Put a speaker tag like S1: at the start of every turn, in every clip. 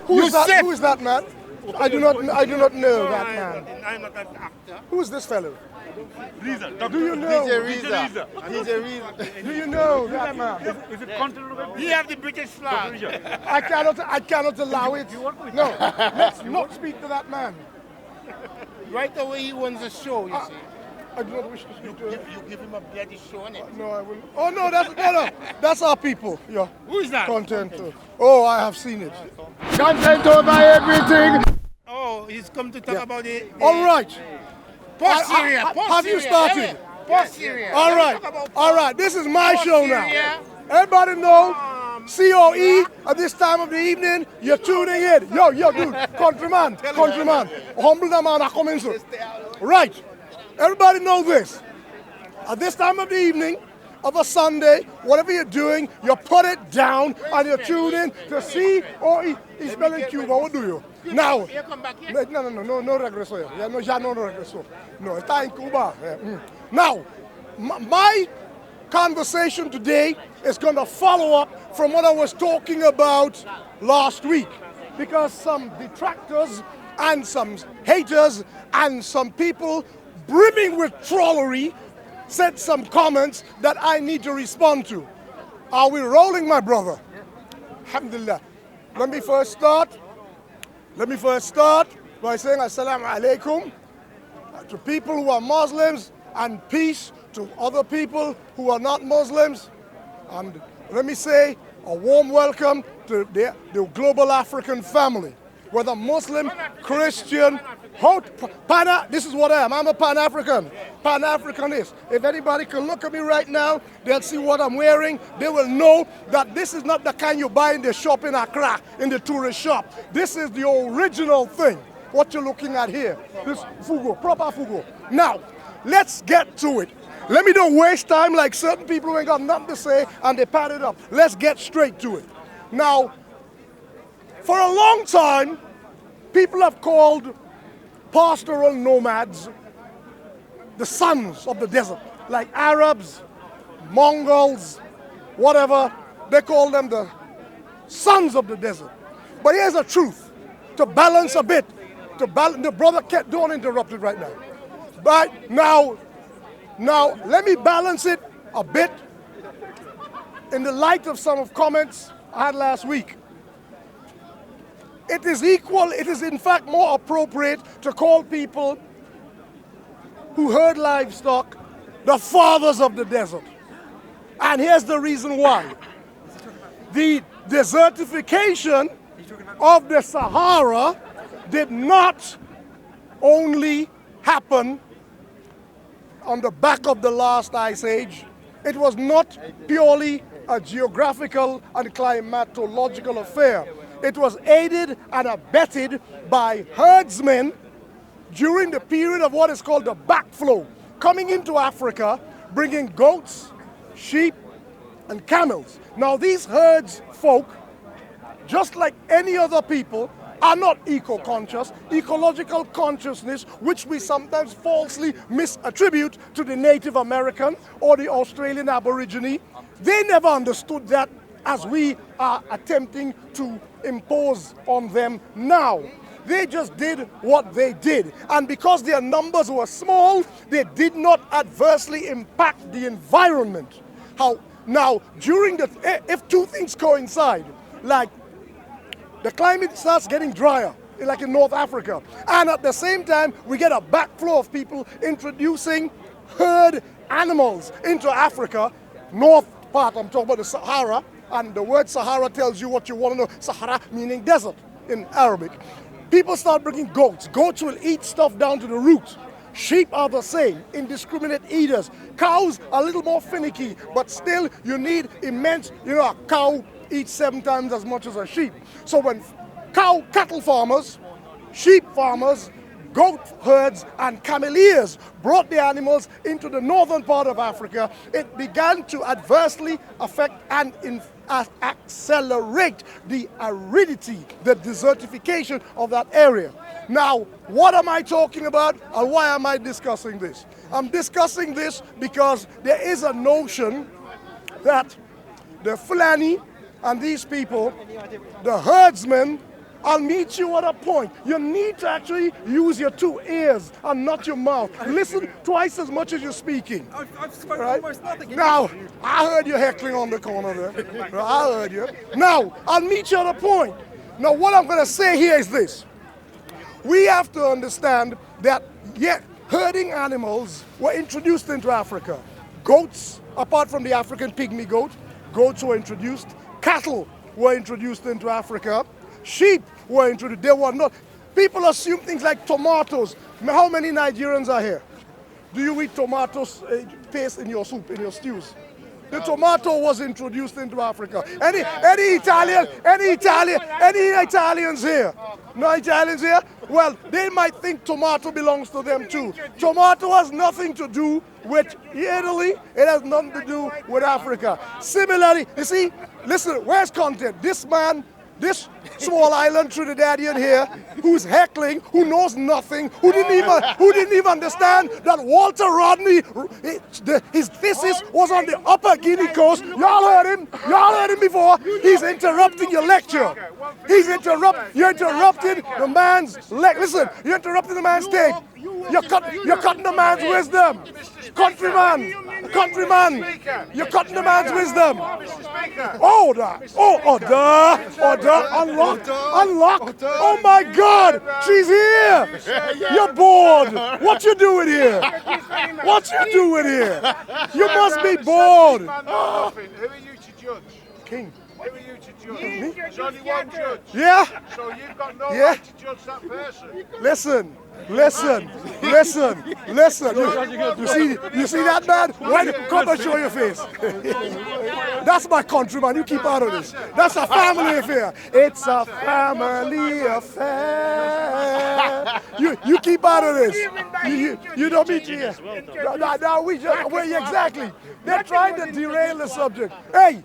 S1: Who is that? Who is that man? I do not know that man.
S2: I'm not an actor.
S1: Who is this fellow?
S2: Riza.
S1: Do you know?
S2: DJ Riza.
S1: Do you know that man?
S2: Is it continental? He have the British flag.
S1: I cannot allow it. No, let's not speak to that man.
S2: Right away he wants a show, you see.
S1: I do not wish to speak to him.
S2: You give him a bloody show on it.
S1: No, I will. Oh no, that's our people. Yeah.
S2: Who is that?
S1: Content. Oh, I have seen it. Content over everything.
S2: Oh, he's come to talk about the
S1: All right.
S2: post Syria.
S1: Have you started?
S2: Post Syria.
S1: All right. This is my show now. Everybody know COE at this time of the evening. You're tuning in. Yo, dude, countryman. Humble the man, I come in, sir. Right. Everybody know this. At this time of the evening of a Sunday, whatever you're doing, you put it down and you tune in to COE. He's spelling Cuba. What do you? Now, no regreso. Ya no regreso. No, está en Cuba. Now, my conversation today is going to follow up from what I was talking about last week, because some detractors and some haters and some people brimming with trollery said some comments that I need to respond to. Are we rolling, my brother? Alhamdulillah. Let me first start by saying Assalamu alaikum to people who are Muslims, and peace to other people who are not Muslims. And let me say a warm welcome to the global African family, whether Muslim, Christian, this is what I am. I'm a Pan-African, Pan-Africanist. If anybody can look at me right now, they'll see what I'm wearing. They will know that this is not the kind you buy in the shop in Accra, in the tourist shop. This is the original thing, what you're looking at here. This fugo, proper fugo. Now, let's get to it. Let me don't waste time like certain people who ain't got nothing to say and they pat it up. Let's get straight to it. Now, for a long time, people have called pastoral nomads the sons of the desert, like Arabs, Mongols, whatever. They call them the sons of the desert. But here's the truth, to balance a bit, the brother don't interrupt it right now. But now let me balance it a bit in the light of some of comments I had last week. It is in fact more appropriate to call people who herd livestock the fathers of the desert. And here's the reason why. The desertification of the Sahara did not only happen on the back of the last ice age. It was not purely a geographical and climatological affair. It was aided and abetted by herdsmen during the period of what is called the backflow, coming into Africa, bringing goats, sheep, and camels. Now these herds folk, just like any other people, are not eco-conscious. Ecological consciousness, which we sometimes falsely misattribute to the Native American or the Australian Aborigine, they never understood that as we are attempting to impose on them now. They just did what they did. And because their numbers were small, they did not adversely impact the environment. Now, if two things coincide, like the climate starts getting drier, like in North Africa, and at the same time, we get a backflow of people introducing herd animals into Africa, north part, I'm talking about the Sahara, and the word Sahara tells you what you want to know. Sahara meaning desert in Arabic. People start bringing goats. Goats will eat stuff down to the roots. Sheep are the same, indiscriminate eaters. Cows are a little more finicky, but still you need immense, a cow eats 7 times as much as a sheep. So when cattle farmers, sheep farmers, goat herds and cameleers brought the animals into the northern part of Africa, it began to adversely affect and accelerate the aridity, the desertification of that area. Now, what am I talking about and why am I discussing this? I'm discussing this because there is a notion that the Fulani and these people, the herdsmen, I'll meet you at a point. You need to actually use your two ears and not your mouth. Listen twice as much as you're speaking.
S3: I've spoken
S1: Right?
S3: almost nothing.
S1: Now, I heard you heckling on the corner there. I heard you. Now, I'll meet you at a point. Now, what I'm going to say here is this. We have to understand that, herding animals were introduced into Africa. Goats, apart from the African pygmy goat, goats were introduced. Cattle were introduced into Africa. Sheep were introduced. They were not. People assume things like tomatoes. How many Nigerians are here? Do you eat tomatoes paste in your soup, in your stews? The tomato was introduced into Africa. Any Italians here? No Italians here? Well, they might think tomato belongs to them too. Tomato has nothing to do with Italy. It has nothing to do with Africa. Similarly, you see, listen, where's content? This man, this small island Trinidadian here, who's heckling, who knows nothing, who didn't even understand that Walter Rodney, his thesis was on the Upper Guinea coast. Y'all heard him before. He's interrupting your lecture. You're interrupting the man's listen, you're interrupting the man's tape. You're cutting the man's wisdom. Countryman, you're cutting the man's wisdom. Unlock. Oh my God, she's here. You're bored. What you doing here? You must be bored.
S4: Who are you to judge?
S1: King.
S4: Who are you to judge? There's only one judge.
S1: Yeah?
S4: So you've got no right to judge that person.
S1: Listen. You see that man? Come and show your face. That's my countryman. You keep out of this. That's a family affair. It's a family affair. You keep out of this. You don't meet here. Exactly. They're trying to derail the subject. Hey,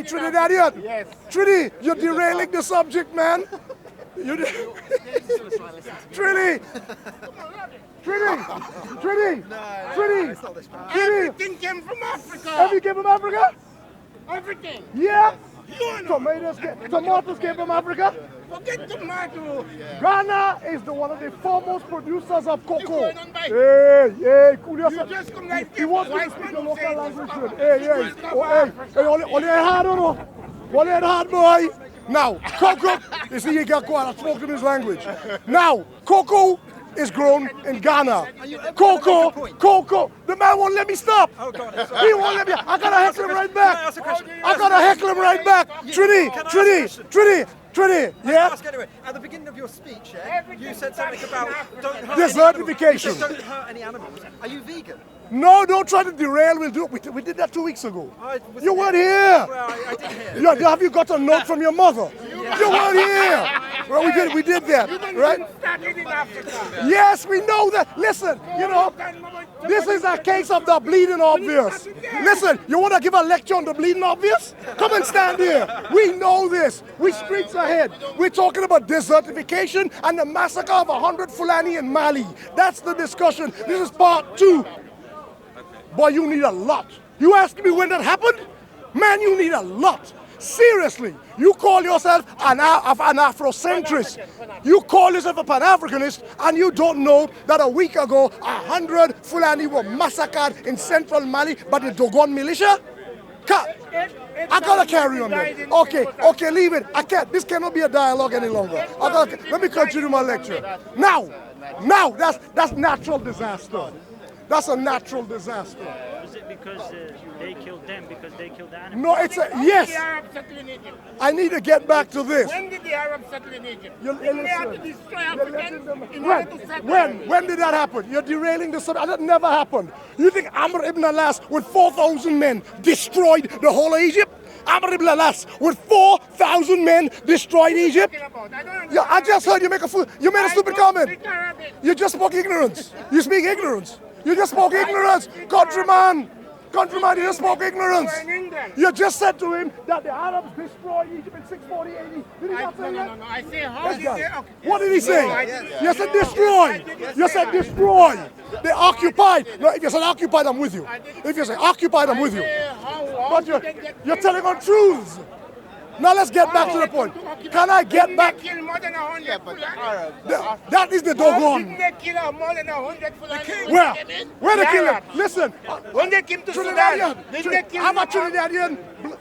S1: Trinidadian.
S2: Yes.
S1: Trini, you're derailing the subject, man. Trini!
S2: Everything came from Africa.
S1: Everything came from Africa?
S2: Everything.
S1: Yeah?
S2: You know.
S1: Tomatoes came from Africa?
S2: Forget tomato.
S1: Ghana is one of the foremost producers of cocoa.
S2: You
S1: Cool yourself.
S2: You just come like
S1: You want to
S2: white
S1: speak
S2: man
S1: the
S2: who
S1: local
S2: say
S1: language?
S2: it's
S1: Only hard, only hard, boy. Now, cocoa, you see, you got quite a spoken his language. Now, cocoa is grown in Ghana. Cocoa. The man won't let me stop.
S3: Oh God,
S1: He won't let me. I gotta heckle him right back.
S3: Can I ask a question?
S1: Trini, yeah?
S3: Ask anyway. At the beginning of your speech, you said something about don't hurt
S1: Desertification.
S3: any animals. You said don't hurt any animals. Are you vegan?
S1: No, don't try to derail. We'll do it. We did that 2 weeks ago. You weren't here.
S3: Well, I did hear.
S1: Have you got a note from your mother? You weren't here. Well, we did that, right?
S2: started in Africa.
S1: Yes, we know that. Listen, this is a case of the bleeding obvious. Listen, you want to give a lecture on the bleeding obvious? Come and stand here. We know this. We streets ahead. We're talking about desertification and the massacre of 100 Fulani in Mali. That's the discussion. This is part 2. Boy, you need a lot. You asked me when that happened? Man, you need a lot. Seriously, you call yourself an Afrocentrist. You call yourself a Pan-Africanist, and you don't know that a week ago, 100 Fulani were massacred in central Mali by the Dogon militia? I gotta carry on then. Okay, leave it. I can't. This cannot be a dialogue any longer. Let me continue my lecture. Now, that's natural disaster. That's a natural disaster.
S5: Is it because they killed them because they killed the animals?
S1: No, it's a yes.
S2: The Arabs settled in Egypt.
S1: I need to get back to this.
S2: When did the Arabs settle in Egypt?
S1: Listen.
S2: They had to destroy Africans in order to settle.
S1: When did that happen? You're derailing the subject. That never happened. You think Amr ibn al-As with 4,000 men destroyed the whole of Egypt? Amr ibn al-As with 4,000 men destroyed Egypt? Yeah, I just heard you make a stupid comment. You just spoke ignorance. You speak ignorance. You just spoke ignorance. Countryman, you just spoke ignorance. You just said to him that the Arabs destroyed Egypt in 640 AD. Did he not say that?
S2: No. I say, how did they occupy?
S1: What did he say?
S2: No, I didn't.
S1: You said destroy. You said destroy. They occupied. No, if you said occupied, I'm with you. If you say occupied, I'm with you. But you're telling untruths. Now let's get back to the point. Can I get back?
S2: They kill more than 100 Fulani.
S1: That is the doggone.
S2: Didn't they kill more than 100 Fulani?
S1: Where? Where they kill
S2: Yeah.
S1: him? Listen,
S2: When they came to Sudan,
S1: Trinidadian.
S2: didn't they kill
S1: I'm a
S2: more?
S1: Trinidadian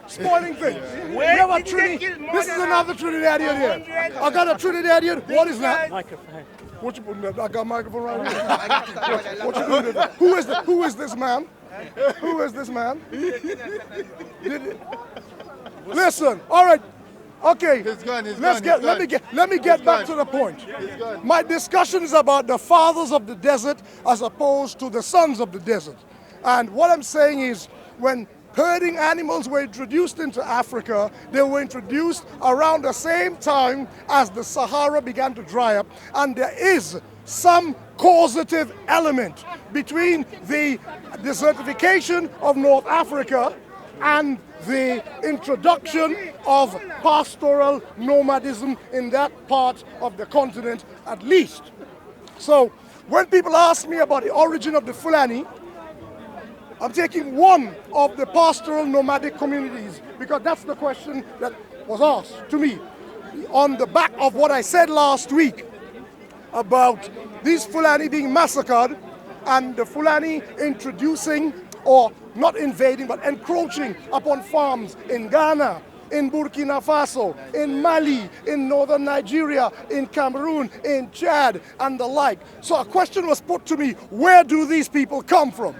S1: spoiling things.
S2: Where
S1: We have a
S2: did they kill more
S1: This is
S2: than
S1: another Trinidadian here.
S2: 100?
S1: I got a Trinidadian. What is that?
S5: Microphone.
S1: What you putting there? I got a microphone right here. What you doing there? Who is this man? Who is this man? Listen, all right. Okay,
S4: He's gone,
S1: let me get back to the point. My discussion is about the fathers of the desert as opposed to the sons of the desert. And what I'm saying is, when herding animals were introduced into Africa, they were introduced around the same time as the Sahara began to dry up, and there is some causative element between the desertification of North Africa and the introduction of pastoral nomadism in that part of the continent, at least. So when people ask me about the origin of the Fulani, I'm taking one of the pastoral nomadic communities because that's the question that was asked to me on the back of what I said last week about these Fulani being massacred and the Fulani introducing, or not invading, but encroaching upon farms in Ghana, in Burkina Faso, in Mali, in northern Nigeria, in Cameroon, in Chad, and the like. So a question was put to me, where do these people come from?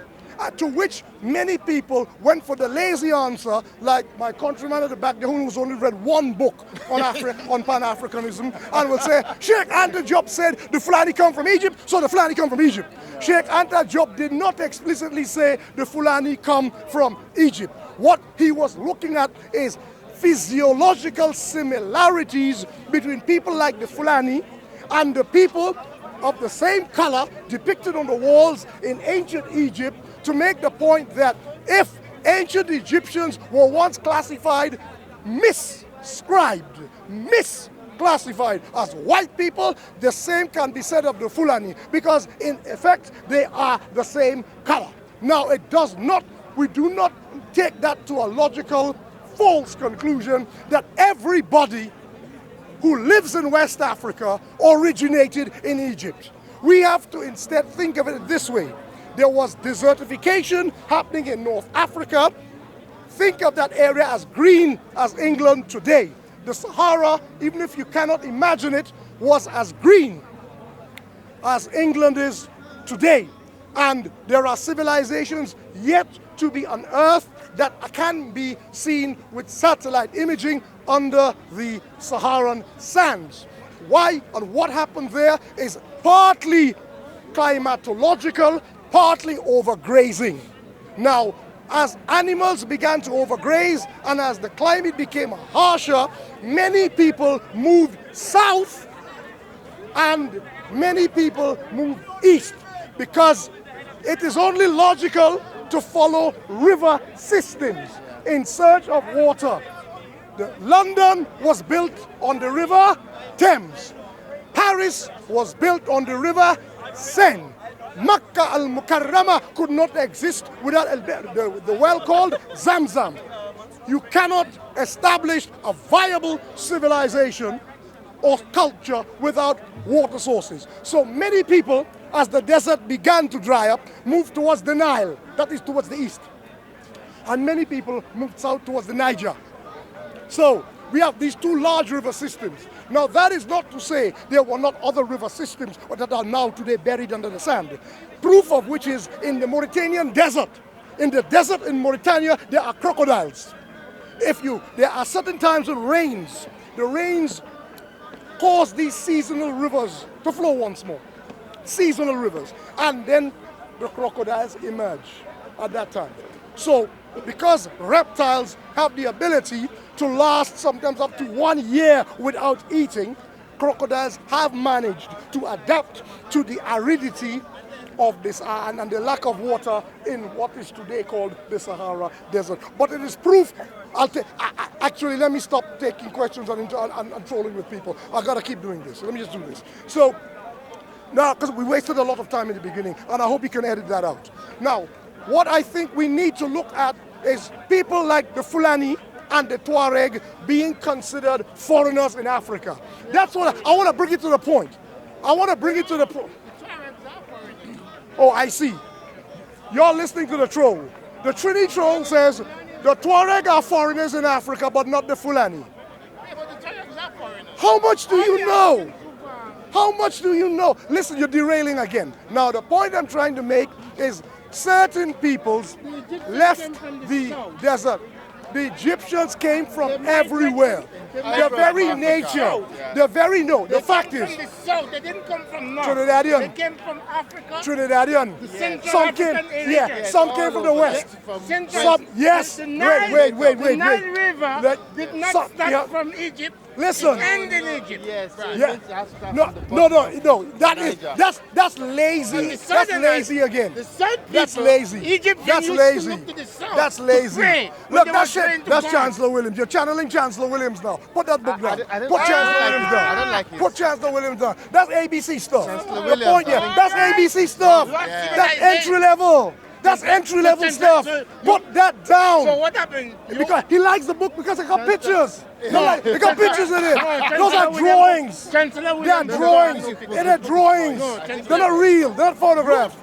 S1: To which many people went for the lazy answer, like my countryman at the back there who's only read one book on on Pan-Africanism, and will say, Sheikh Anta Diop said the Fulani come from Egypt, so the Fulani come from Egypt. Sheikh Anta Diop did not explicitly say the Fulani come from Egypt. What he was looking at is physiological similarities between people like the Fulani and the people of the same color depicted on the walls in ancient Egypt, to make the point that if ancient Egyptians were once classified, misclassified as white people, the same can be said of the Fulani, because in effect they are the same color. Now we do not take that to a logical, false conclusion that everybody who lives in West Africa originated in Egypt. We have to instead think of it this way. There was desertification happening in North Africa. Think of that area as green as England today. The Sahara, even if you cannot imagine it, was as green as England is today. And there are civilizations yet to be unearthed that can be seen with satellite imaging under the Saharan sands. Why and what happened there is partly climatological, partly overgrazing. Now, as animals began to overgraze and as the climate became harsher, many people moved south and many people moved east, because it is only logical to follow river systems in search of water. London was built on the river Thames. Paris was built on the river Seine. Makkah al-Mukarramah could not exist without the well called Zamzam. You cannot establish a viable civilization or culture without water sources. So many people, as the desert began to dry up, moved towards the Nile, that is towards the east. And many people moved south towards the Niger. So we have these two large river systems. Now that is not to say there were not other river systems that are now today buried under the sand. Proof of which is in the Mauritanian desert. In the desert in Mauritania, there are crocodiles. There are certain times when the rains cause these seasonal rivers to flow once more. Seasonal rivers. And then the crocodiles emerge at that time. So, because reptiles have the ability to last sometimes up to 1 year without eating, crocodiles have managed to adapt to the aridity of this and the lack of water in what is today called the Sahara Desert. But it is proof. Actually, let me stop taking questions and trolling with people. I gotta keep doing this. Let me just do this. So, now, because we wasted a lot of time in the beginning, and I hope you can edit that out. Now, what I think we need to look at is people like the Fulani and the Tuareg being considered foreigners in Africa. That's what I want to bring it to the point. I want to bring it to the point. Oh, I see. You're listening to the troll. The Trini troll says the Tuareg are foreigners in Africa, but not the Fulani. How much do you know? How much do you know? Listen, you're derailing again. Now, the point I'm trying to make is certain peoples left the desert. The Egyptians came from everywhere. The very nature, the fact is,
S2: from the south. They didn't come from north.
S1: Trinidadian.
S2: They came from Africa.
S1: Trinidadian.
S2: Central
S1: Some came,
S2: African area.
S1: yeah, some came from the west.
S2: Central,
S1: Some, yes.
S2: The Nile,
S1: Wait.
S2: The Nile River did not start from Egypt.
S1: Listen.
S2: It ended in Egypt.
S6: Yes,
S1: Yeah. No. That's lazy. That's lazy again.
S2: The south people,
S1: That's lazy.
S2: Egypt
S1: That's
S2: used
S1: lazy.
S2: to look to the south.
S1: That's lazy.
S2: To pray.
S1: Look,
S2: When they
S1: that's
S2: were
S1: it.
S2: praying to
S1: That's
S2: God.
S1: Chancellor Williams. You're channeling Chancellor Williams now. Put that book down.
S6: I don't
S1: Put
S6: like
S1: Chancellor
S6: it.
S1: Williams down.
S6: I don't like it.
S1: Put Chancellor Williams down. That's ABC stuff.
S6: Chancellor
S1: The
S6: Williams.
S1: point, yeah. That's ABC stuff.
S2: Yeah.
S1: That's entry level. That's entry level stuff. Put that down.
S2: So what happened?
S1: Because he likes the book because it got pictures. They got pictures in it.
S2: No,
S1: Those are
S2: Chancellor
S1: drawings.
S2: Chancellor
S1: They are
S2: Williams.
S1: drawings. They're drawings. They're not real. They're not photographs.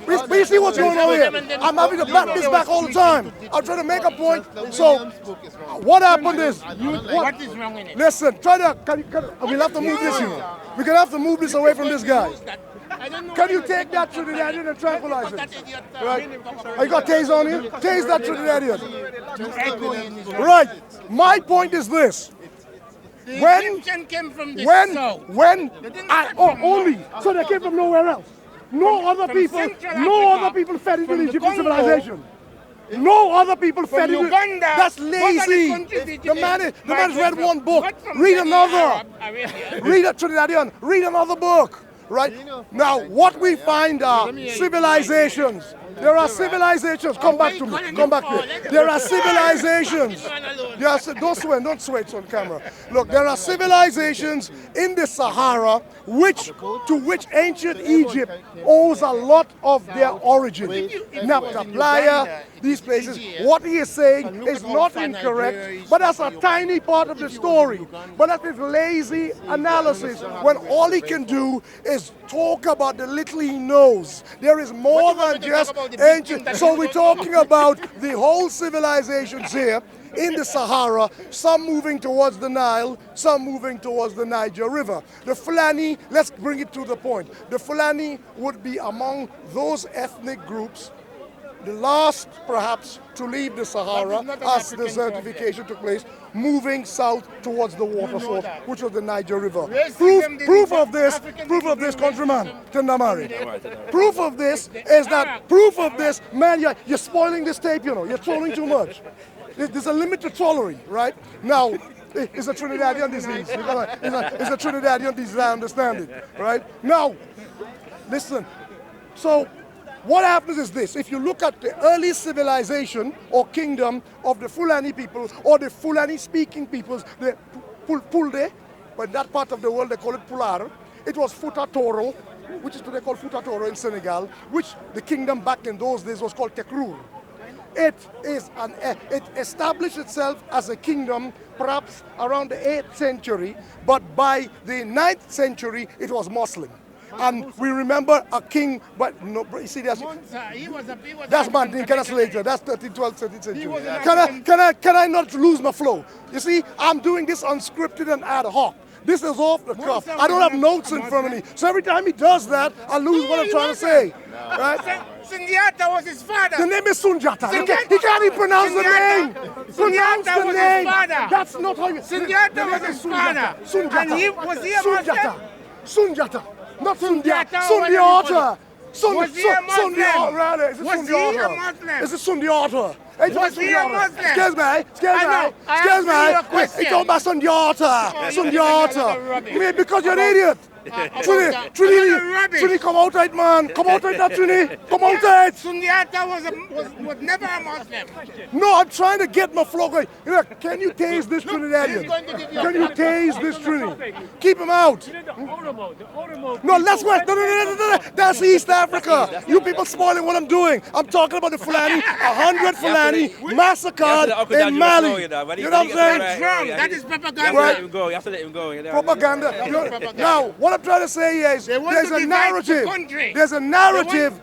S1: But you see what's going on here? I'm having to bat this back all the time. I'm trying to make a point. So what happened is,
S2: What is wrong in it?
S1: listen, we'll have to move this here. We're going to have to move this away from this guy.
S2: I don't know
S1: Can
S2: why
S1: you take that Trinidadian and tranquilize
S2: that
S1: it?
S2: idiot,
S1: Right. Oh, you got tase on you? Tase that Trinidadian.
S2: echo in his voice.
S1: Right. My point is this.
S2: The
S1: When-
S2: Egyptian came from the south.
S1: Only. So they came from nowhere else. No other
S2: From
S1: people,
S2: Central
S1: no
S2: Africa,
S1: other people fed into
S2: from
S1: the
S2: the
S1: Egyptian
S2: Congo,
S1: civilization. No other people fed into
S2: Uganda.
S1: That's
S2: What are the
S1: lazy.
S2: countries the
S1: The man's
S2: Egyptians
S1: read
S2: migrated
S1: one
S2: from?
S1: book.
S2: What from
S1: Read
S2: the
S1: another.
S2: Arab Arabia?
S1: Read a Trinidadian. Read another book. Right? Now, what we find are civilizations. There are civilizations. Come back to me. Come back here. There are civilizations. Yes, don't sweat on camera. Look, there are civilizations in the Sahara to which ancient Egypt owes a lot of their origin. Napta Playa, these places. What he is saying is not incorrect, but that's a tiny part of the story. But that is lazy analysis when all he can do is talk about the little he knows. There is more than just ancient. So we're talking about the whole civilizations here in the Sahara, some moving towards the Nile, some moving towards the Niger River. The Fulani, let's bring it to the point. The Fulani would be among those ethnic groups, the last perhaps to leave the Sahara as the desertification took place, moving south towards the water source, which was the Niger River. Proof of this, countryman, Tendamari. Proof of this is that, man, you're spoiling this tape, you're trolling too much. There's a limit to trollery, right? Now, it's a Trinidadian disease. It's a Trinidadian disease, I understand it, right? Now, listen, so what happens is this. If you look at the early civilization or kingdom of the Fulani peoples or the Fulani-speaking peoples, the Pulde, but in that part of the world they call it Pular, it was Futa Toro, which is today called Futa Toro in Senegal, which the kingdom back in those days was called Tekrur. It established itself as a kingdom perhaps around the 8th century, but by the 9th century it was Muslim. And we remember a king, but no, you see, that's Mandinka, that's later, that's 13th, 12th, 13th century. Can I not lose my flow? You see, I'm doing this unscripted and ad hoc. This is off the cuff. I don't have notes in front of me. So every time he does that, I lose what I'm trying to say. Right?
S2: Sundiata was his father.
S1: The name is Sundiata. He can't even pronounce the name. Pronounce the
S2: was
S1: name.
S2: his father.
S1: That's not how you...
S2: Sundiata was his father.
S1: Sundiata.
S2: And was he a Muslim?
S1: Sundiata. Not Sundiata.
S2: Sundiata.
S1: Sundiata.
S2: Was he a Muslim?
S1: Sundiata, rather. Is it
S2: Was he
S1: Sundiata?
S2: a Muslim?
S1: Is it Sundiata?
S2: Was he a Muslim?
S1: Excuse me.
S2: I asked you a question.
S1: It's called Sundiata. Sundiata. Because you're an idiot. Trini, come out right, man. Come out right now, Trini. Come out right.
S2: Sundiata was never a Muslim.
S1: No, I'm trying to get my flow going. You know, can you tase this Trinidadian? Can you tase this Trini? Keep him out. No, let's wait. No. That's East Africa. You people spoiling what I'm doing. I'm talking about the Fulani, 100 Fulani massacred in Mali. You know what I'm saying?
S2: That's wrong. That is propaganda.
S3: You have to let him go. You have to let him go.
S1: Propaganda. Now, what I'm trying to say is there's a narrative. There's a narrative.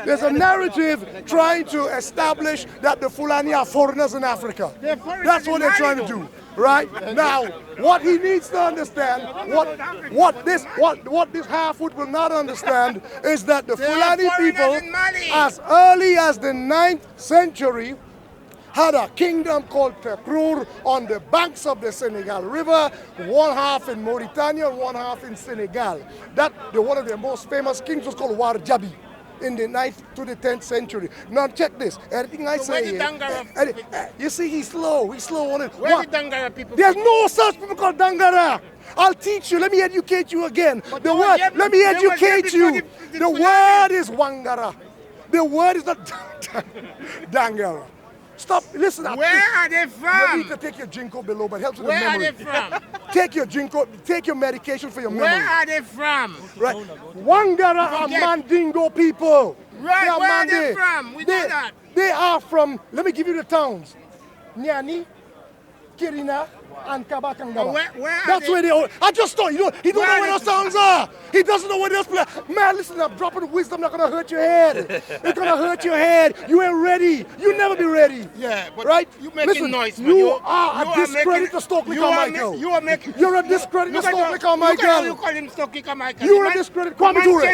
S1: There's a narrative trying to establish that the Fulani are foreigners in Africa. That's what they're trying to do. Right? Now, what he needs to understand, what this half-wit will not understand, is that the Fulani people, as early as the 9th century, had a kingdom called Takrur on the banks of the Senegal River, one half in Mauritania and one half in Senegal. One of their most famous kings was called Warjabi in the 9th to the 10th century. Now check this. Everything I say is, you see, he's slow on it.
S2: Where the Dangara people?
S1: There's no such people called Dangara. I'll teach you. Let me educate you again. Let me educate you. The word is Wangara. The word is not Dangara. Stop, listen.
S2: Where are they from?
S1: You need to take your ginkgo biloba, but it helps with
S2: Where
S1: the memory.
S2: are they from?
S1: Take your medication for your memory.
S2: Where are they from?
S1: Right. Wangara are Mandingo people.
S2: Right, where are they from? We know that.
S1: They are from, let me give you the towns. Nyani, Kirina, and Kabakangaba. That's where they are. I just thought, he don't know where those towns are. He doesn't know where those places are. Man, listen, I'm dropping wisdom, not gonna hurt your head. It's gonna hurt your head. You ain't ready. You'll never be ready.
S2: Yeah, but
S1: right?
S2: You making
S1: listen,
S2: noise, man.
S1: You are a discredit to Stokely Carmichael. You're a discredit to Stokely Carmichael.
S2: You call him Stokely Carmichael.
S1: You're a discredit. Kwame Ture.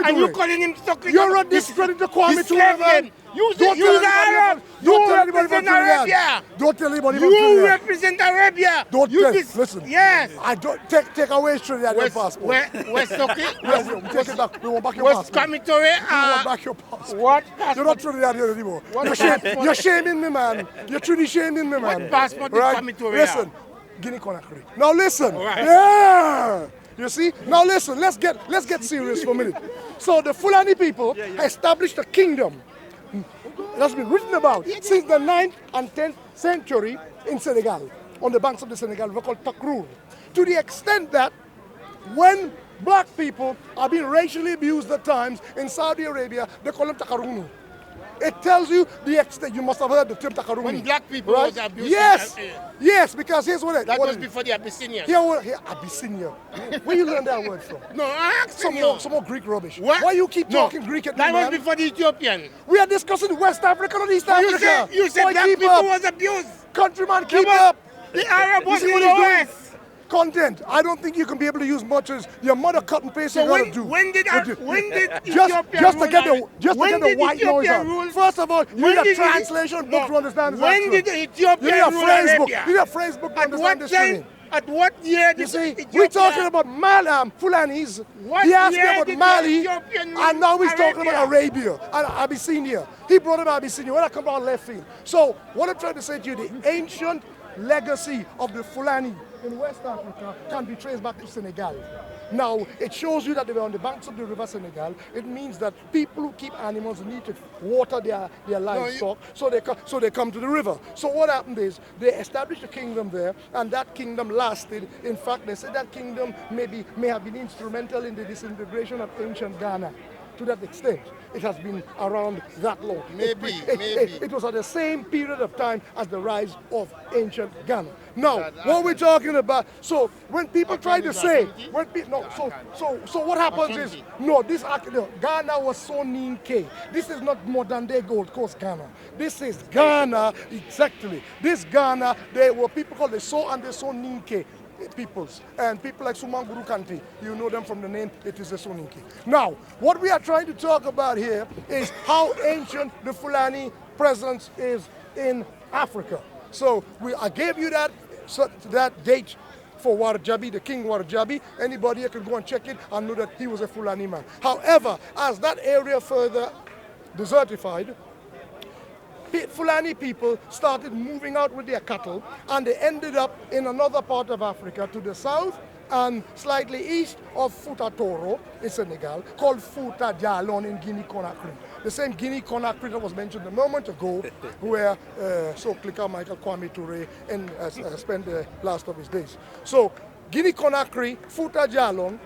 S2: And you calling him Stokely Carmichael.
S1: You're a discredit to Kwame Ture, man. Don't tell anybody about Trinidad. Don't tell anybody about Trinidad.
S2: You represent Arabia.
S1: Listen.
S2: Yes.
S1: I don't take away Trinidad passport.
S2: Where's Stokely?
S1: Take it back. We want back your passport.
S2: Kwame Ture.
S1: We want back your passport.
S2: What passport?
S1: You're not Trinidadian anymore. You're shaming me, man. You're truly shaming me, man.
S2: What passport did Kwame Ture have?
S1: Listen. Guinea Conakry. Now listen.
S2: Right.
S1: Yeah. You see? Now listen. Let's get serious for a minute. So the Fulani people established a kingdom. That's been written about since the 9th and 10th century in Senegal, on the banks of the Senegal River called Takrur. To the extent that when black people are being racially abused at times in Saudi Arabia, they call them Takarunu. It tells you the extent. You must have heard the term Takarunu.
S2: When black people was abused.
S1: Yes, because here's what it.
S2: That was before the Abyssinians.
S1: Here, Abyssinia. Where you learn that word from?
S2: No, I asked you.
S1: Some more Greek rubbish.
S2: What?
S1: Why you keep talking Greek at me,
S2: That was
S1: man?
S2: before the Ethiopian.
S1: We are discussing West Africa, not East Africa.
S2: You said
S1: Boy,
S2: black
S1: keep
S2: people
S1: up.
S2: was abused.
S1: Countryman, keep up.
S2: The Arab was
S1: see
S2: in
S1: what
S2: the
S1: he's doing?
S2: West.
S1: Content. I don't think you can be able to use much as your mother cut and paste.
S2: So
S1: you gotta do.
S2: when did Ethiopia
S1: just to get the white noise out.
S2: rule?
S1: First of all, you
S2: When
S1: need a
S2: did
S1: translation book to understand this.
S2: When did Ethiopia
S1: you need a
S2: rule
S1: phrase book.
S2: Arabia?
S1: You need a phrase book to
S2: At
S1: understand
S2: what
S1: this
S2: time?
S1: thing.
S2: At what year did
S1: You see,
S2: Ethiopia?
S1: we're talking about Fulanis.
S2: What
S1: He asked me
S2: year
S1: about
S2: did
S1: Mali,
S2: Ethiopian rule
S1: and now he's talking
S2: Arabia?
S1: about Arabia and Abyssinia. He brought up Abyssinia. When I come out left field. So what I'm trying to say to you, the ancient legacy of the Fulani in West Africa can be traced back to Senegal. Now, it shows you that they were on the banks of the river Senegal. It means that people who keep animals need to water their livestock, so they come to the river. So what happened is they established a kingdom there, and that kingdom lasted. In fact, they said that kingdom may have been instrumental in the disintegration of ancient Ghana. To that extent, it has been around that long.
S2: Maybe.
S1: It was at the same period of time as the rise of ancient Ghana. Now, what we're talking about, so when people try to say, so what happens is, Ghana was so Ninke. This is not modern day Gold Coast Ghana. This is Ghana, exactly. This Ghana, there were people called the So and the So Ninke peoples, and people like Sumanguru Kanti, you know them from the name, it is the Soninki. Now, what we are trying to talk about here is how ancient the Fulani presence is in Africa. So I gave you that date for Warjabi, the king Warjabi. Anybody here can go and check it and know that he was a Fulani man. However, as that area further desertified, Fulani people started moving out with their cattle, and they ended up in another part of Africa to the south and slightly east of Fouta Toro in Senegal, called Fouta Djallon in Guinea-Conakry. The same Guinea-Conakry that was mentioned a moment ago, where so-clicker Michael Kwame Touré spent the last of his days. So Guinea-Conakry, Fouta Djallon,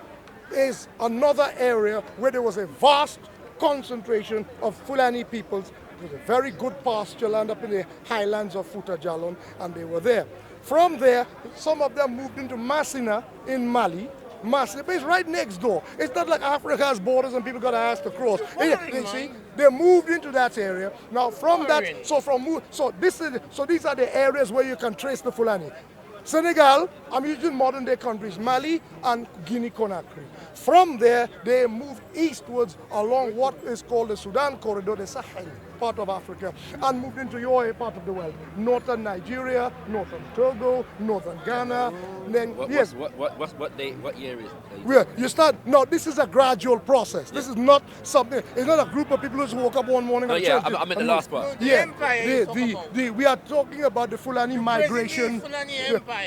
S1: is another area where there was a vast concentration of Fulani peoples. It was a very good pasture land up in the highlands of Fouta Djallon, and they were there. From there, some of them moved into Massina in Mali. Massina, but it's right next door. It's not like Africa has borders and people got to ask to cross. You see, they moved into that area. Now from that, so these are the areas where you can trace the Fulani. Senegal, I'm using modern day countries, Mali and Guinea-Conakry. From there, they moved eastwards along what is called the Sudan corridor, the Sahel part of Africa, and moved into your part of the world. Northern Nigeria, northern Togo, northern Ghana. Then,
S6: What year is it?
S1: You start, no, this is a gradual process. This is not something, it's not a group of people who just woke up one morning and
S6: I'm in the last part.
S1: We are talking about the Fulani migration.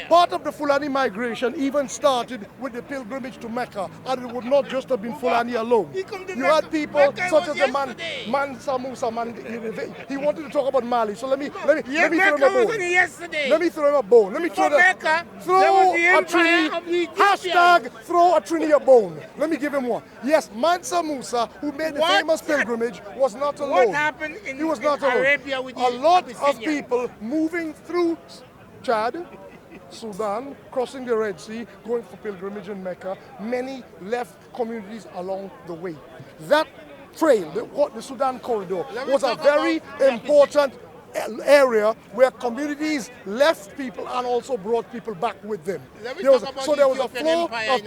S1: Part of the Fulani migration even started with the pilgrimage to Mecca, and it would not just have been Fulani alone. You had people such as the Mansa Musa man. He wanted to talk about Mali, so let me throw him a bone. Let me throw him a bone. Let me throw a Trini. Hashtag throw a Trini a bone. Let me give him one. Yes, Mansa Musa, who made the famous pilgrimage, was not alone.
S2: What happened in
S1: Arabia with a lot of people moving through Chad, Sudan, crossing the Red Sea, going for pilgrimage in Mecca. Many left communities along the way. That trail, the Sudan corridor, was a very important area where communities left people and also brought people back with them. There was a flow of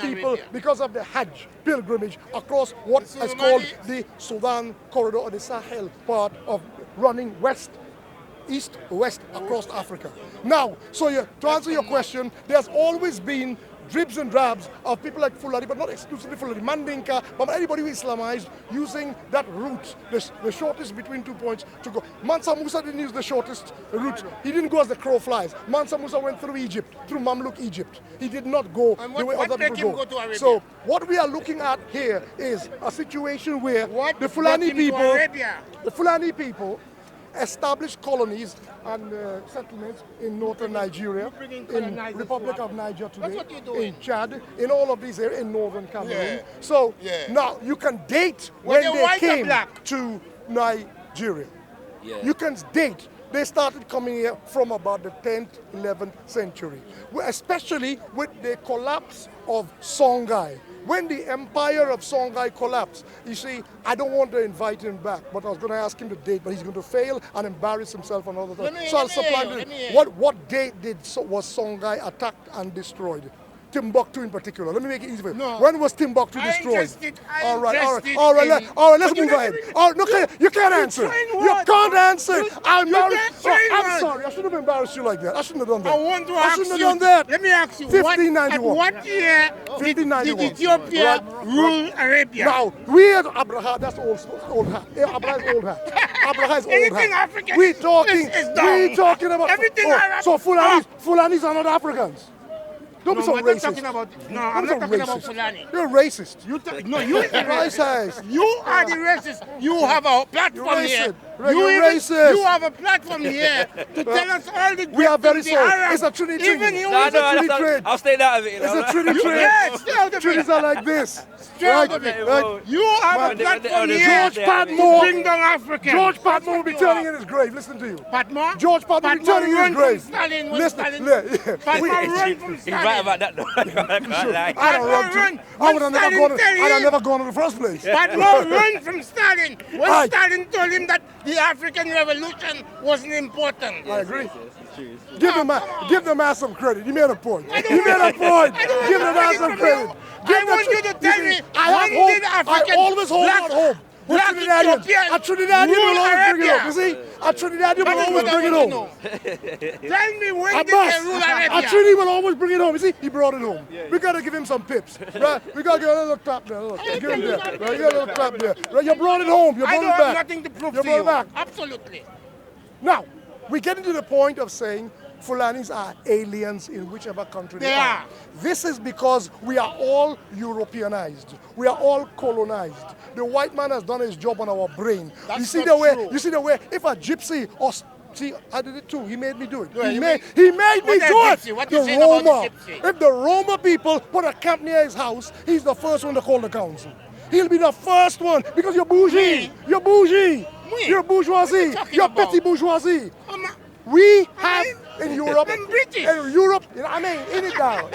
S1: people because of the Hajj pilgrimage across what is called the Sudan corridor, or the Sahel part of running east-west across Africa. Now, to answer your question, there's always been dribs and drabs of people like Fulani, but not exclusively Fulani, Mandinka, but anybody who Islamized using that route, the shortest between 2 points to go. Mansa Musa didn't use the shortest route. He didn't go as the crow flies. Mansa Musa went through Egypt, through Mamluk Egypt. He did not go the way other people go. So what we are looking at here is a situation where the Fulani people established colonies and settlements in northern Nigeria, in Republic of Niger today, in Chad, in all of these areas, in northern Cameroon. Now you can date when they came to Nigeria. You can date. They started coming here from about the 10th, 11th century, especially with the collapse of Songhai. When the empire of Songhai collapsed, you see, I don't want to invite him back, but I was going to ask him the date, but he's going to fail and embarrass himself another time. So I'll supply him. What date was Songhai attacked and destroyed? Timbuktu in particular. Let me make it easy for you. No. When was Timbuktu destroyed? All right, let's move ahead. You can't answer. You can't answer. I'm sorry. I shouldn't have embarrassed you like that. I shouldn't have done that. I shouldn't have done that.
S2: Let me ask you,
S1: 1591.
S2: what year did Ethiopia rule Arabia?
S1: Now, we had Abraha, that's old hat. Abraha is old hat. Abraha is old
S2: Anything
S1: hat.
S2: African
S1: We're talking about
S2: everything Arab.
S1: So Fulanis are not Africans. Don't be so racist.
S2: I'm not talking about Fulani.
S1: You're racist.
S2: You are the
S1: racist.
S2: You are the racist. You have a platform here.
S1: You're racist.
S2: You have a platform here to tell us all the
S1: We are very sorry.
S2: Arabs.
S1: It's a Trinity.
S2: Even you.
S6: I'll stay out of it.
S1: It's a Trinity trade.
S2: Yes, stay out of it.
S1: Trinities are like this.
S2: Stay out of it. You have a platform here.
S1: George Patmore.
S2: Bring down Africa.
S1: George Patmore will be turning in his grave. Listen to you.
S2: Patmore?
S1: George Patmore will be turning in his grave.
S2: Listen. Patmore run from Stalin.
S6: He's right about that though.
S1: I don't run. I would have never gone in the first place.
S2: Patmore run from Stalin. When Stalin told him that the African Revolution wasn't important.
S1: I agree. Give the man some credit. He made a point. Give the man some credit.
S2: I want you to tell me, when did African
S1: I always hold on hope. A Trinidadian will always bring it home. You see? A Trinidadian will always bring it home.
S2: Tell me, when did they rule Arabia?
S1: A Trini will always bring it home. You see? He brought it home. We got to give him some pips. Right? We got to give him a little clap there. Look. Give him there. Right? You got a little clap there. Right? You brought it home. You brought it back.
S2: I don't have nothing to prove to you. Absolutely.
S1: Now, we get into the point of saying Fulanis are aliens in whichever country they are. This is because we are all Europeanized. We are all colonized. The white man has done his job on our brain.
S2: That's
S1: you see
S2: not
S1: the way?
S2: true.
S1: You see the way? If a gypsy or see, I did it too. He made me do it.
S2: Yeah,
S1: he
S2: you
S1: made
S2: mean-
S1: me do it.
S2: gypsy? What you saying about the
S1: Roma.
S2: gypsy?
S1: If the Roma people put a camp near his house, he's the first one to call the council. He'll be the first one because you're bougie.
S2: Me?
S1: You're bougie.
S2: Me?
S1: You're bourgeoisie.
S2: talking
S1: You're
S2: about?
S1: petty bourgeoisie.
S2: I'm a-
S1: We have in Europe,
S2: I'm British.
S1: in Europe, I mean, in it down.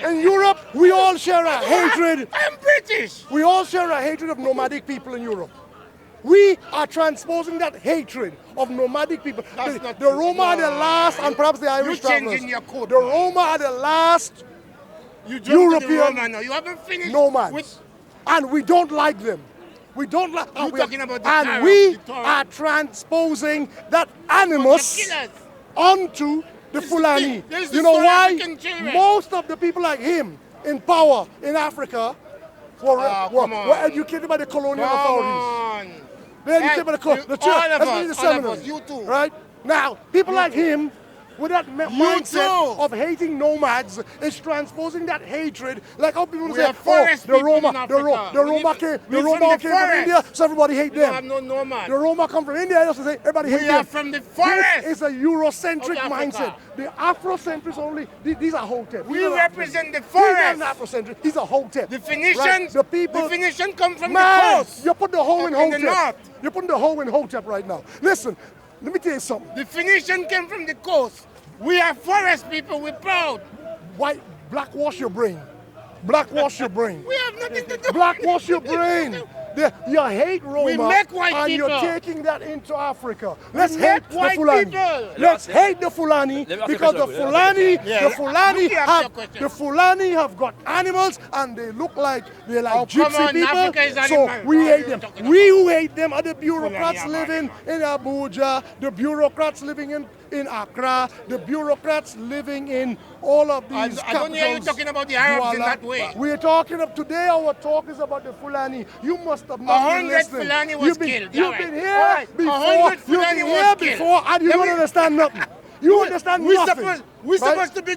S1: In Europe, we all share a hatred.
S2: I'm British.
S1: We all share a hatred of nomadic people in Europe. We are transposing that hatred of nomadic people.
S2: That's not
S1: The
S2: true.
S1: Roma are the last, and perhaps the Irish
S2: You're changing
S1: travelers.
S2: your code,
S1: The
S2: man.
S1: Roma are the last
S2: You jumped to the
S1: European
S2: Roma now. You haven't finished
S1: nomads,
S2: with
S1: and we don't like them. We don't like.
S2: You talking about the
S1: and
S2: Arab,
S1: we
S2: the Torah.
S1: are transposing that animus
S2: killers.
S1: onto the Fulani.
S2: there's
S1: You
S2: the
S1: know
S2: South
S1: why?
S2: African children.
S1: Most of the people like him in power in Africa
S2: come on.
S1: were educated by the colonial authorities.
S2: on.
S1: They're
S2: Hey,
S1: educated by the
S2: you-
S1: church,
S2: all of
S1: especially
S2: us,
S1: the
S2: all of
S1: seminaries.
S2: us, you too.
S1: Right? Now, people like him with that mindset
S2: too.
S1: of hating nomads is transposing that hatred, like how people
S2: We
S1: say,
S2: are forest
S1: the
S2: people
S1: Roma,
S2: in
S1: the
S2: Africa.
S1: Roma
S2: We-
S1: came,
S2: we
S1: the
S2: from
S1: Roma
S2: the
S1: came from
S2: forest.
S1: India, so everybody hate
S2: We don't have
S1: them.
S2: no nomad.
S1: The Roma come from India, just to say everybody hate
S2: We
S1: them.
S2: are from the forest
S1: This is a Eurocentric
S2: of Africa.
S1: mindset. The Afrocentrics only, these are hotep.
S2: We
S1: These are
S2: represent the
S1: He's not an
S2: forest.
S1: Afrocentric, he's a hotep.
S2: The Phoenicians,
S1: Right? The people,
S2: the Phoenicians come from
S1: man,
S2: the coast.
S1: you put the hoe in
S2: in the
S1: hotep.
S2: north.
S1: You're putting the hoe in hotep right now. Listen, let me tell you something.
S2: The Phoenician came from the coast. We are forest people. We're proud.
S1: White, black wash your brain. Black wash your brain.
S2: We have nothing to do.
S1: Black wash your brain. You hate Roma,
S2: make white
S1: and
S2: people.
S1: you're taking that into Africa. Let's
S2: make
S1: hate the
S2: white
S1: Fulani.
S2: people.
S1: Let's hate the Fulani
S6: Let me ask you a
S1: because the
S6: question.
S1: Fulani,
S2: Yeah,
S1: the Fulani
S2: let me ask you a question.
S1: the Fulani have got animals and they look like they're like
S2: Oh, come
S1: gypsy
S2: on,
S1: people.
S2: Africa is
S1: So
S2: animal.
S1: we
S2: What are
S1: hate
S2: you
S1: them.
S2: talking
S1: We who hate them are the bureaucrats
S2: Fulani are
S1: living in Abuja, the bureaucrats living in Accra, the bureaucrats living in all of these
S2: I don't hear you
S1: capitals.
S2: talking about the Arabs in
S1: Voila.
S2: that way.
S1: We're talking of today. Our talk is about the Fulani. You must have not
S2: 100
S1: been listening.
S2: Fulani was
S1: You've been,
S2: killed.
S1: You've
S2: All
S1: been
S2: right.
S1: here
S2: All right.
S1: before.
S2: 100
S1: You've
S2: Fulani
S1: been
S2: was
S1: here
S2: killed.
S1: before, and you
S2: Then
S1: don't
S2: we-
S1: understand nothing. You understand
S2: We're
S1: nothing.
S2: supposed
S1: right?
S2: to be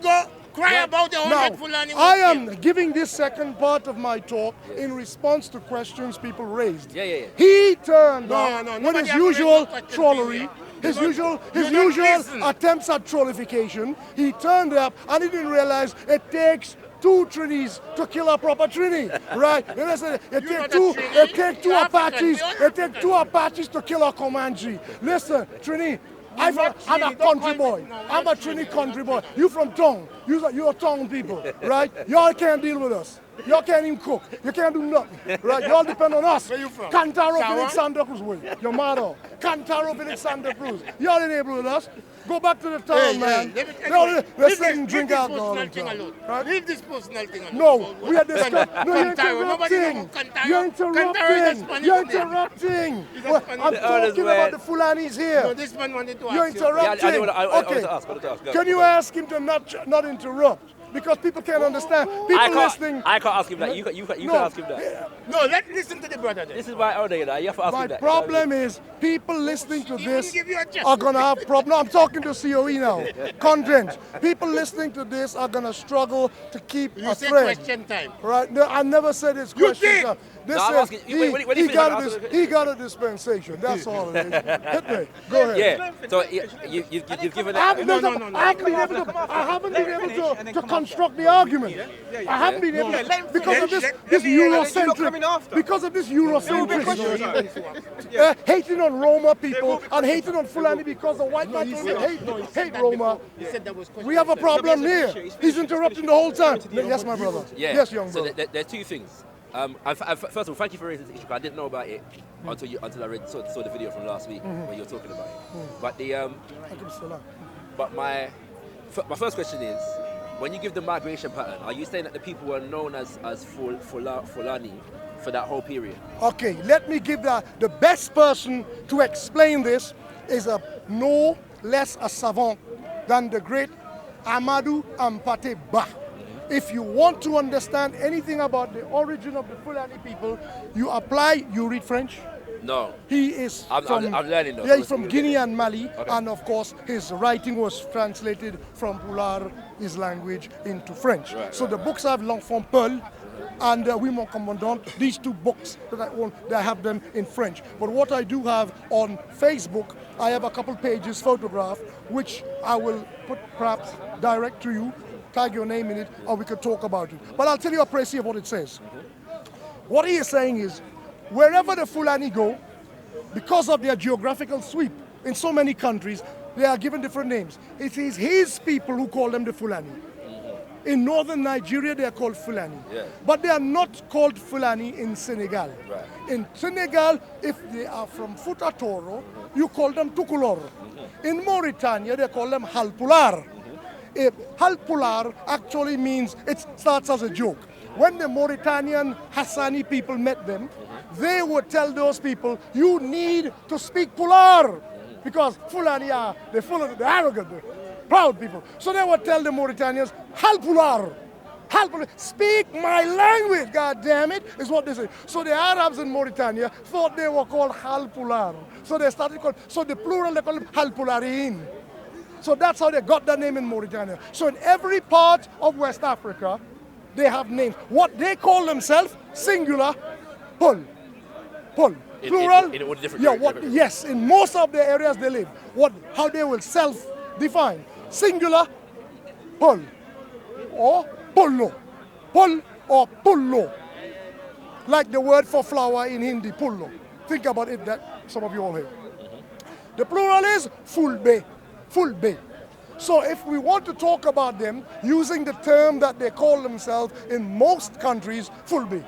S2: cry about the 100
S1: Now,
S2: Fulani was
S1: I am
S2: killed.
S1: giving this second part of my talk in response to questions people raised.
S6: Yeah.
S1: He turned
S2: No,
S1: up
S2: no,
S1: with
S2: nobody
S1: his
S2: has raised
S1: usual
S2: no question
S1: trollery,
S2: here.
S1: his
S2: You
S1: usual
S2: don't listen.
S1: attempts at trollification. He turned up and he didn't realize it takes two Trinis to kill a proper Trini, right? Listen, it
S2: You're
S1: takes
S2: not a
S1: two,
S2: Trini.
S1: it takes two
S2: You're African.
S1: Apaches,
S2: We're
S1: it takes two Apaches to kill a Comanche. Listen, Trini, I'm
S2: not
S1: a
S2: Trini. Don't
S1: country
S2: call
S1: boy.
S2: me- no, we're
S1: I'm a
S2: not
S1: Trini
S2: Trini.
S1: country boy. You from Tong. You're Tong people, right? Y'all can't deal with us. Y'all can't even cook. You can't do nothing, right? Y'all depend on us.
S2: Where you from?
S1: Cantaro
S2: Sawa?
S1: Felix Santa Cruz way. Your motto. Cantaro Felix Santa Cruz. Y'all ain't able with us. Go back to the town, man. Let's sit and drink alcohol all the
S2: thing
S1: time.
S2: alone.
S1: Right?
S2: Leave this personal thing alone.
S1: No, we are discussing. No, you're
S2: Cantaro. Nobody
S1: interrupting.
S2: knows Cantaro.
S1: You're
S2: Cantaro is a
S1: interrupting.
S2: Spanish
S1: You're
S2: name.
S1: interrupting.
S2: It's a
S1: Well,
S2: Spanish
S1: I'm
S2: name.
S1: talking about the Fulanis here.
S2: No, this man wanted to
S1: You're
S2: ask you.
S1: interrupting.
S6: I want
S1: Okay.
S6: to ask. Go.
S1: Can you ask him to not interrupt? Because people can't understand. People listening.
S6: I can't ask him that. You can ask him that.
S2: No, listen to the brother then.
S6: This is my order, you know. You have to ask
S1: My
S6: him that.
S1: problem is people listening to
S2: He
S1: this
S2: wouldn't give you a chance.
S1: are gonna have problems. No, I'm talking to COE now. Content. People listening to this are gonna struggle to keep
S2: You
S1: a
S2: say
S1: thread.
S2: question time.
S1: Right? No, I never said it's
S2: You
S1: question
S2: did.
S1: time. This
S6: No, I'm
S1: is
S6: asking-
S1: he,
S6: when you
S1: he
S6: finish,
S1: got
S6: I'll
S1: a
S6: ask
S1: he got a dispensation. That's all it is. Hit me. Go ahead.
S6: Yeah. So you've given
S1: I
S6: that.
S1: haven't,
S2: No.
S1: I haven't been able to, I haven't been able to construct the argument. I haven't been able to, because of this Eurocentric, because of this Eurocentric, hating on Roma people and hating on Fulani because the white man told me hate Roma.
S2: He said that was question.
S1: We have a problem here. He's interrupting the whole time. Yes, my brother.
S6: Yeah.
S1: Yes, young
S6: So
S1: brother.
S6: there are two things. First of all, thank you for raising this issue. 'Cause I didn't know about it until I saw the video from last week where you were talking about it. But my first question is, when you give the migration pattern, are you saying that the people were known as Fulani for that whole period?
S1: Okay, let me give the best person to explain this is no less a savant than the great Amadou Hampâté Bâ. If you want to understand anything about the origin of the Fulani people, you read French?
S6: No.
S1: He is
S6: I'm learning though.
S1: Yeah, he's from Guinea and Mali,
S6: Okay.
S1: and of course his writing was translated from Pular, his language, into French. So the books I have L'Enfant Peul and Oui Mon Commandant, these two books that I own, I have them in French. But what I do have on Facebook, I have a couple pages photographed, which I will put perhaps direct to you, tag your name in it, or we could talk about it. But I'll tell you a précis of what it says. What he is saying is, wherever the Fulani go, because of their geographical sweep in so many countries, they are given different names. It is his people who call them the Fulani. In northern Nigeria, they are called Fulani.
S6: Yeah.
S1: But they are not called Fulani in Senegal.
S6: Right.
S1: In Senegal, if they are from Futa Toro, you call them Tukulor. In Mauritania, they call them Halpular. Halpular actually means, it starts as a joke. When the Mauritanian Hassani people met them, they would tell those people, you need to speak Pular. Because Fulani are, they're full of, they're arrogant, they're proud people. So they would tell the Mauritanians, Halpular. Halpular, speak my language, God damn it, is what they say. So the Arabs in Mauritania thought they were called Halpular. So they started calling, so the plural they call them Halpularin. So that's how they got their name in Mauritania. So in every part of West Africa, they have names. What they call themselves, singular, Pul. Pul. Plural,
S6: in all the different
S1: yeah,
S6: areas.
S1: yes, in most of the areas they live, how they will self-define. Singular, Pul. Or Pullo. Pul or Pullo. Like the word for flower in Hindi, Pullo. Think about it, that some of you all hear. The plural is Fulbe. Fulbe. So if we want to talk about them using the term that they call themselves in most countries, Fulbe.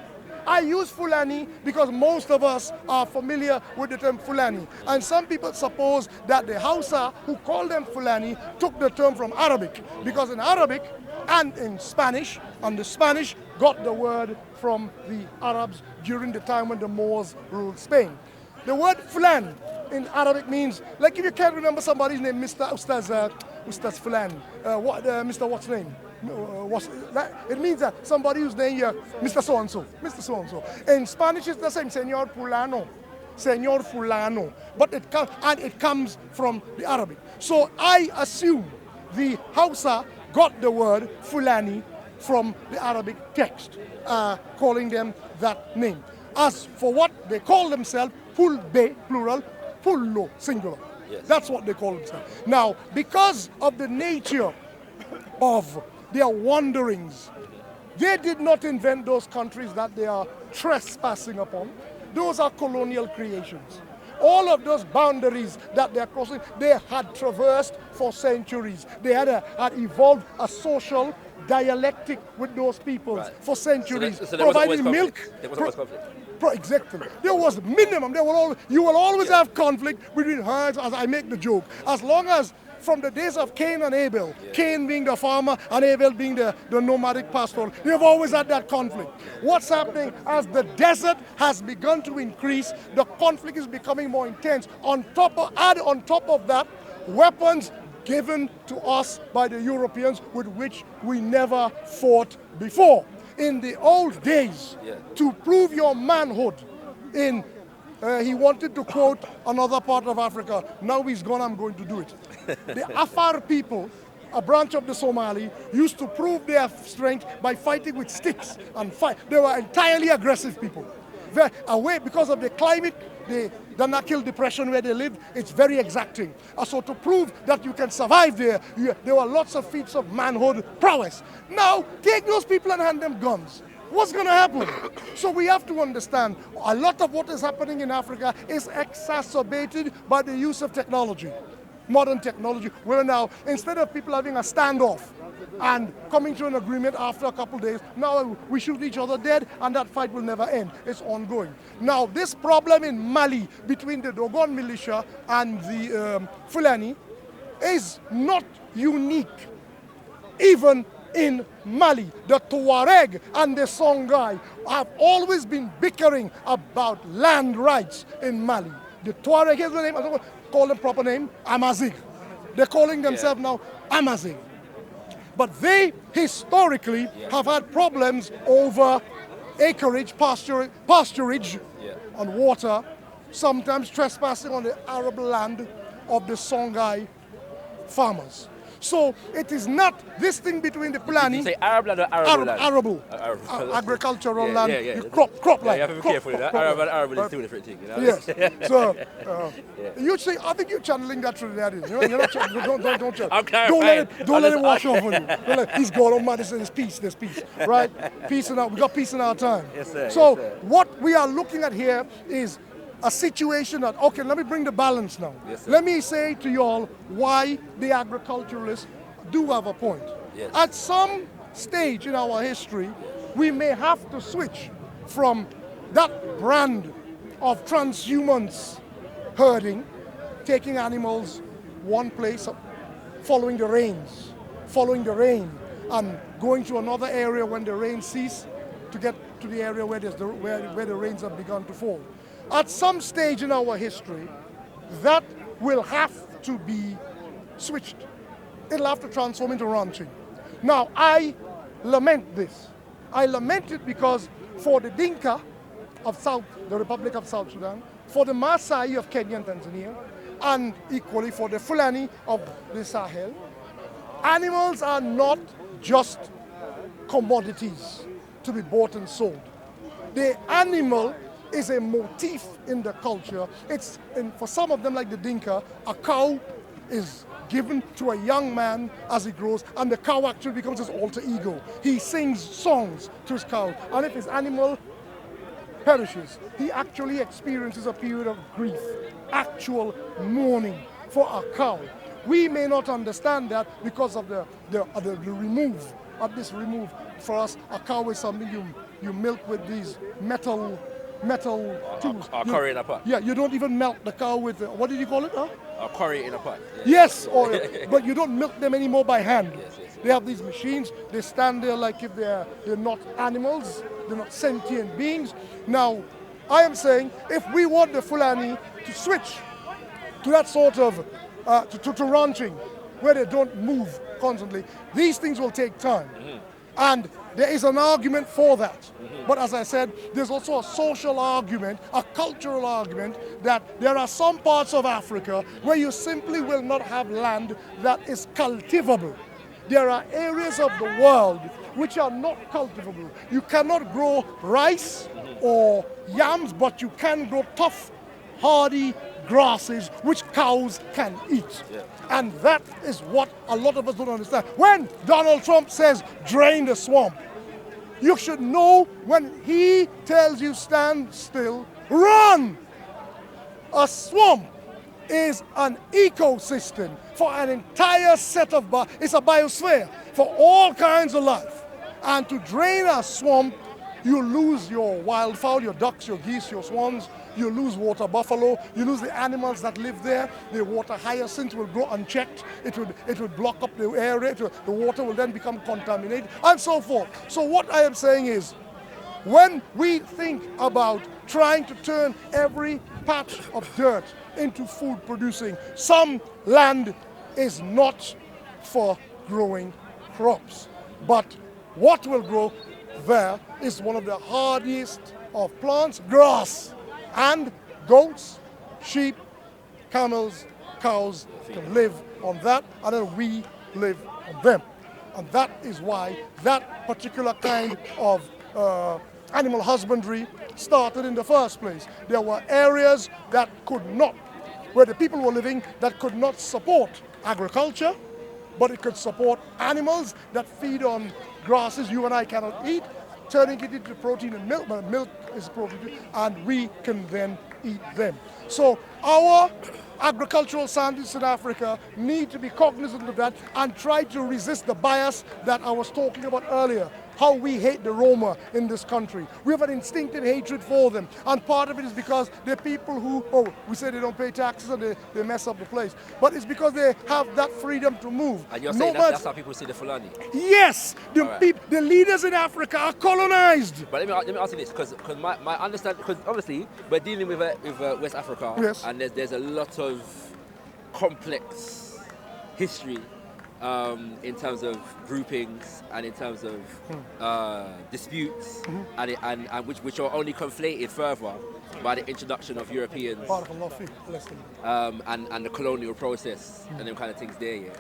S1: I use Fulani because most of us are familiar with the term Fulani. And some people suppose that the Hausa who call them Fulani took the term from Arabic. Because in Arabic and in Spanish, and the Spanish got the word from the Arabs during the time when the Moors ruled Spain. The word Fulan in Arabic means, like if you can't remember somebody's name, Mr. Ustaz Fulan, Mr. what's name? It means that somebody whose name here, Mr. So-and-so, Mr. So-and-so. In Spanish, it's the same, Señor Fulano, Señor Fulano. But it comes from the Arabic. So I assume the Hausa got the word Fulani from the Arabic text, calling them that name. As for what they call themselves, Fulbe, plural, Pullo, singular.
S6: Yes.
S1: That's what they call themselves. Now, because of the nature of their wanderings, they did not invent those countries that they are trespassing upon. Those are colonial creations. All of those boundaries that they're crossing, they had traversed for centuries. They had evolved a social dialectic with those peoples for centuries,
S6: so there wasn't always
S1: providing milk.
S6: conflict. There wasn't always conflict.
S1: Exactly. There was minimum. You will always have conflict between herds, as I make the joke. As long as from the days of Cain and Abel, Cain being the farmer and Abel being the nomadic pastoral, you've always had that conflict. What's happening as the desert has begun to increase, the conflict is becoming more intense. Add on top of that, weapons given to us by the Europeans with which we never fought before. In the old days, to prove your manhood he wanted to quote another part of Africa. Now he's gone, I'm going to do it. The Afar people, a branch of the Somali, used to prove their strength by fighting with sticks and fight. They were entirely aggressive people. Away because of the climate, the Danakil depression where they lived, it's very exacting. So to prove that you can survive there were lots of feats of manhood prowess. Now, take those people and hand them guns. What's going to happen? So we have to understand a lot of what is happening in Africa is exacerbated by the use of technology, modern technology, where now instead of people having a standoff and coming to an agreement after a couple of days, now we shoot each other dead and that fight will never end. It's ongoing. Now this problem in Mali between the Dogon militia and the Fulani is not unique. Even in Mali, the Tuareg and the Songhai have always been bickering about land rights in Mali. The Tuareg, here's the name, I don't call them proper name, Amazigh. They're calling themselves now Amazigh. But they historically have had problems over acreage, pasturage, and water sometimes trespassing on the arable land of the Songhai farmers. So it is not this thing between the Fulani.
S6: Did you say Arab land or Arable land?
S1: Arable. Agricultural land. You crop land.
S6: You have to be careful. Arab and Arable is two different things. You know?
S1: Yes. So you say, I think you're channeling that Trinidadian. You're not channeling. Don't channel.
S6: I'm clarifying.
S1: Don't let it wash off on you. He's gone on, man. There's peace. There's peace. Right? Peace in our. We got peace in our time.
S6: Yes, sir.
S1: So
S6: yes, sir.
S1: what we are looking at here is a situation that, okay, let me bring the balance now.
S6: Yes, sir.
S1: Let me say to you all why the agriculturalists do have a point.
S6: Yes.
S1: At some stage in our history, we may have to switch from that brand of transhumance herding, taking animals one place, following the rain, and going to another area when the rain ceases to get to the area where the rains have begun to fall. At some stage in our history, that will have to be switched. It'll have to transform into ranching. Now, I lament this. I lament it because for the Dinka of the Republic of South Sudan, for the Maasai of Kenya and Tanzania, and equally for the Fulani of the Sahel, animals are not just commodities to be bought and sold. The animal is a motif in the culture. And for some of them, like the Dinka, a cow is given to a young man as he grows, and the cow actually becomes his alter ego. He sings songs to his cow, and if his animal perishes, he actually experiences a period of grief, actual mourning for a cow. We may not understand that because of the remove. For us, a cow is something you milk with these metal tools.
S6: A curry in a pot.
S1: Yeah, you don't even milk the cow with, what did you call it?
S6: A curry in a pot. Yeah.
S1: Yes, but you don't milk them anymore by hand.
S6: Yes.
S1: They have these machines. They stand there like if they're not animals. They're not sentient beings. Now, I am saying if we want the Fulani to switch to that sort of to ranching, where they don't move constantly, these things will take time. And there is an argument for that. But as I said, there's also a social argument, a cultural argument, that there are some parts of Africa where you simply will not have land that is cultivable. There are areas of the world which are not cultivable. You cannot grow rice or yams, but you can grow tough, hardy grasses which cows can eat.
S6: Yeah.
S1: And that is what a lot of us don't understand. When Donald Trump says, drain the swamp, you should know when he tells you stand still, run! A swamp is an ecosystem for an entire set of, it's a biosphere for all kinds of life. And to drain a swamp, you lose your wildfowl, your ducks, your geese, your swans, you lose water buffalo, you lose the animals that live there. The water hyacinth will grow unchecked. It would block up the area. The water will then become contaminated, and so forth. So what I am saying is, when we think about trying to turn every patch of dirt into food producing, some land is not for growing crops. But what will grow there is one of the hardiest of plants, grass. And goats, sheep, camels, cows can live on that, and then we live on them. And that is why that particular kind of animal husbandry started in the first place. There were areas that could not, where the people were living, that could not support agriculture, but it could support animals that feed on grasses you and I cannot eat, turning it into protein and milk, but milk is protein, and we can then eat them. So our agricultural scientists in Africa need to be cognizant of that and try to resist the bias that I was talking about earlier. How we hate the Roma in this country. We have an instinctive hatred for them. And part of it is because they're people who, we say they don't pay taxes and they mess up the place. But it's because they have that freedom to move.
S6: And you're saying that's how people see the Fulani?
S1: Yes! The leaders in Africa are colonized.
S6: But let me ask you this, because my understanding, because obviously we're dealing with West Africa,
S1: yes,
S6: and there's a lot of complex history in terms of groupings and in terms of disputes, and which are only conflated further by the introduction of Europeans and the colonial process and them kind of things there. Yeah.